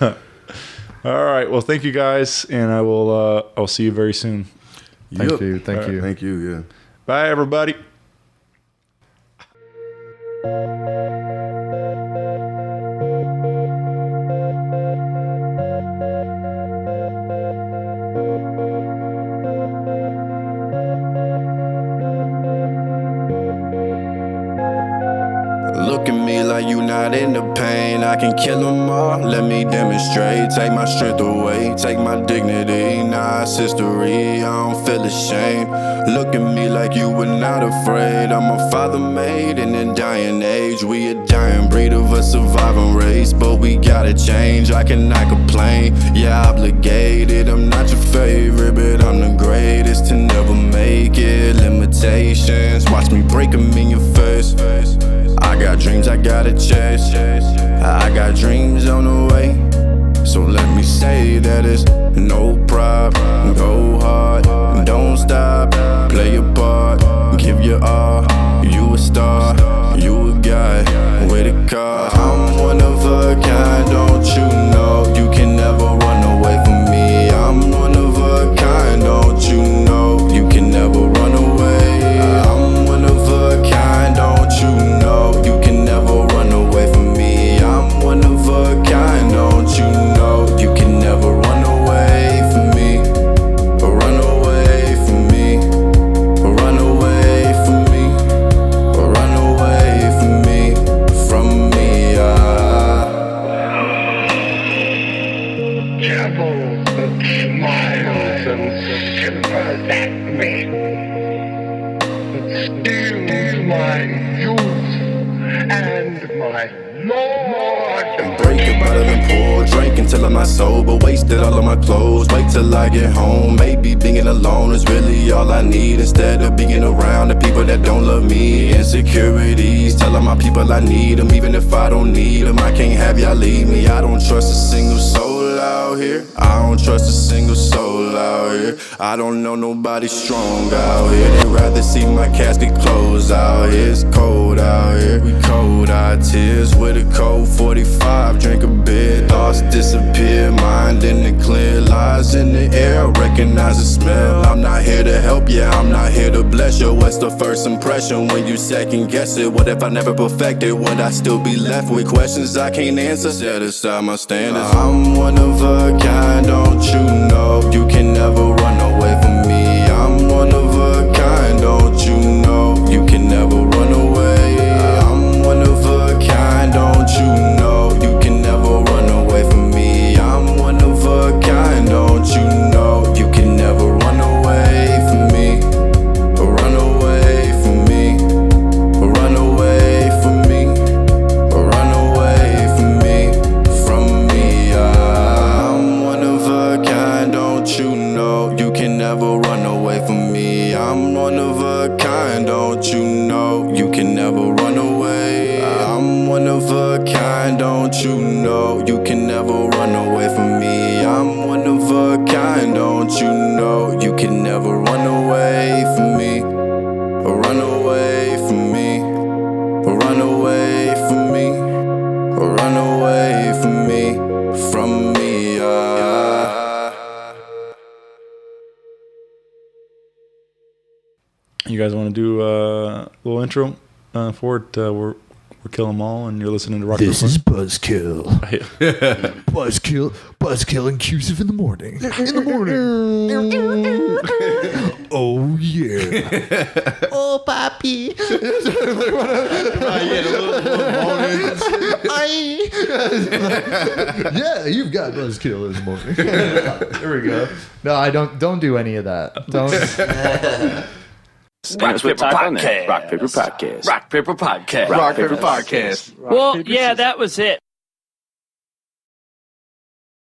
All right. Well, thank you guys, and I will. I'll see you very soon. Thank you. Thank you. Thank you. Yeah. Bye, everybody. Look at me like you not in the pain. I can kill them all, let me demonstrate. Take my strength away, take my dignity. Nah, it's history, I don't feel ashamed. Look at me like you were not afraid. I'm a father made in a dying age. We a dying breed of a surviving race, but we gotta change, I cannot complain. Yeah, obligated, I'm not your favorite, but I'm the greatest to never make it. Limitations, watch me break them in your face. I got dreams I gotta chase. I got dreams on the way. So let me say that it's no problem. Go hard, don't stop. Play your part, give your all. You a star, you a guy with a car. I'm one of a kind, don't you know? You can never run away from me. I'm one of a kind, don't you know? You can never run away. I'm one of a kind, don't you know? You can never run away from me. I'm one of a kind, don't you know? You can never run away from me. Run away from me. Run away from me. Run away from me. From me. Campbell smiles and simpers at me, but steals my youth and my Lord. Break it better than pour. Drink until I'm not sober. Wasted all of my clothes. Wait till I get home. Maybe being alone is really all I need. Instead of being around the people that don't love me. Insecurities. Tell all my people I need them. Even if I don't need them, I can't have y'all leave me. I don't trust a single soul out here. I don't trust a single soul cold out here. I don't know nobody strong out here. They'd rather see my casket close out here. It's cold out here. We cold our tears with a cold 45. Drink a beer, thoughts disappear. Mind in the clear, lies in the air. Recognize the smell. I'm not here to help you, I'm not here to bless you. What's the first impression when you second guess it? What if I never perfected? Would I still be left with questions I can't answer? Set aside my standards. I'm one of a kind, don't you know? You can never run away from me. I'm one of a kind, don't you know? You can never run away. I'm one of a kind, don't you know? You can never run away from me. I'm one of a kind, don't you know? You can never run away from me. Run away from me. Run away from me. Run away from me. From me. I'm one of a kind, don't you know? You can never run away from me. I'm one of a kind, don't you know? You can never run away. I'm one of a kind, don't you know? You can never run away from me. I'm one of a kind, don't you know? You can never run away from me. Run away from me. Run away from me. Run away from me. From me. You guys want to do a little intro for it? We're Kill 'Em All, and you're listening to Rock. This is Buzzkill. Buzzkill inclusive in the morning. In the morning. Oh yeah. Oh, papi. Yeah, you've got Buzzkill in the morning. There we go. No, I don't do any of that. Don't. Rock Paper Podcast. Rock Paper Podcast. Rock Paper Podcast. Rock Paper Podcast. Well, yeah, that was it.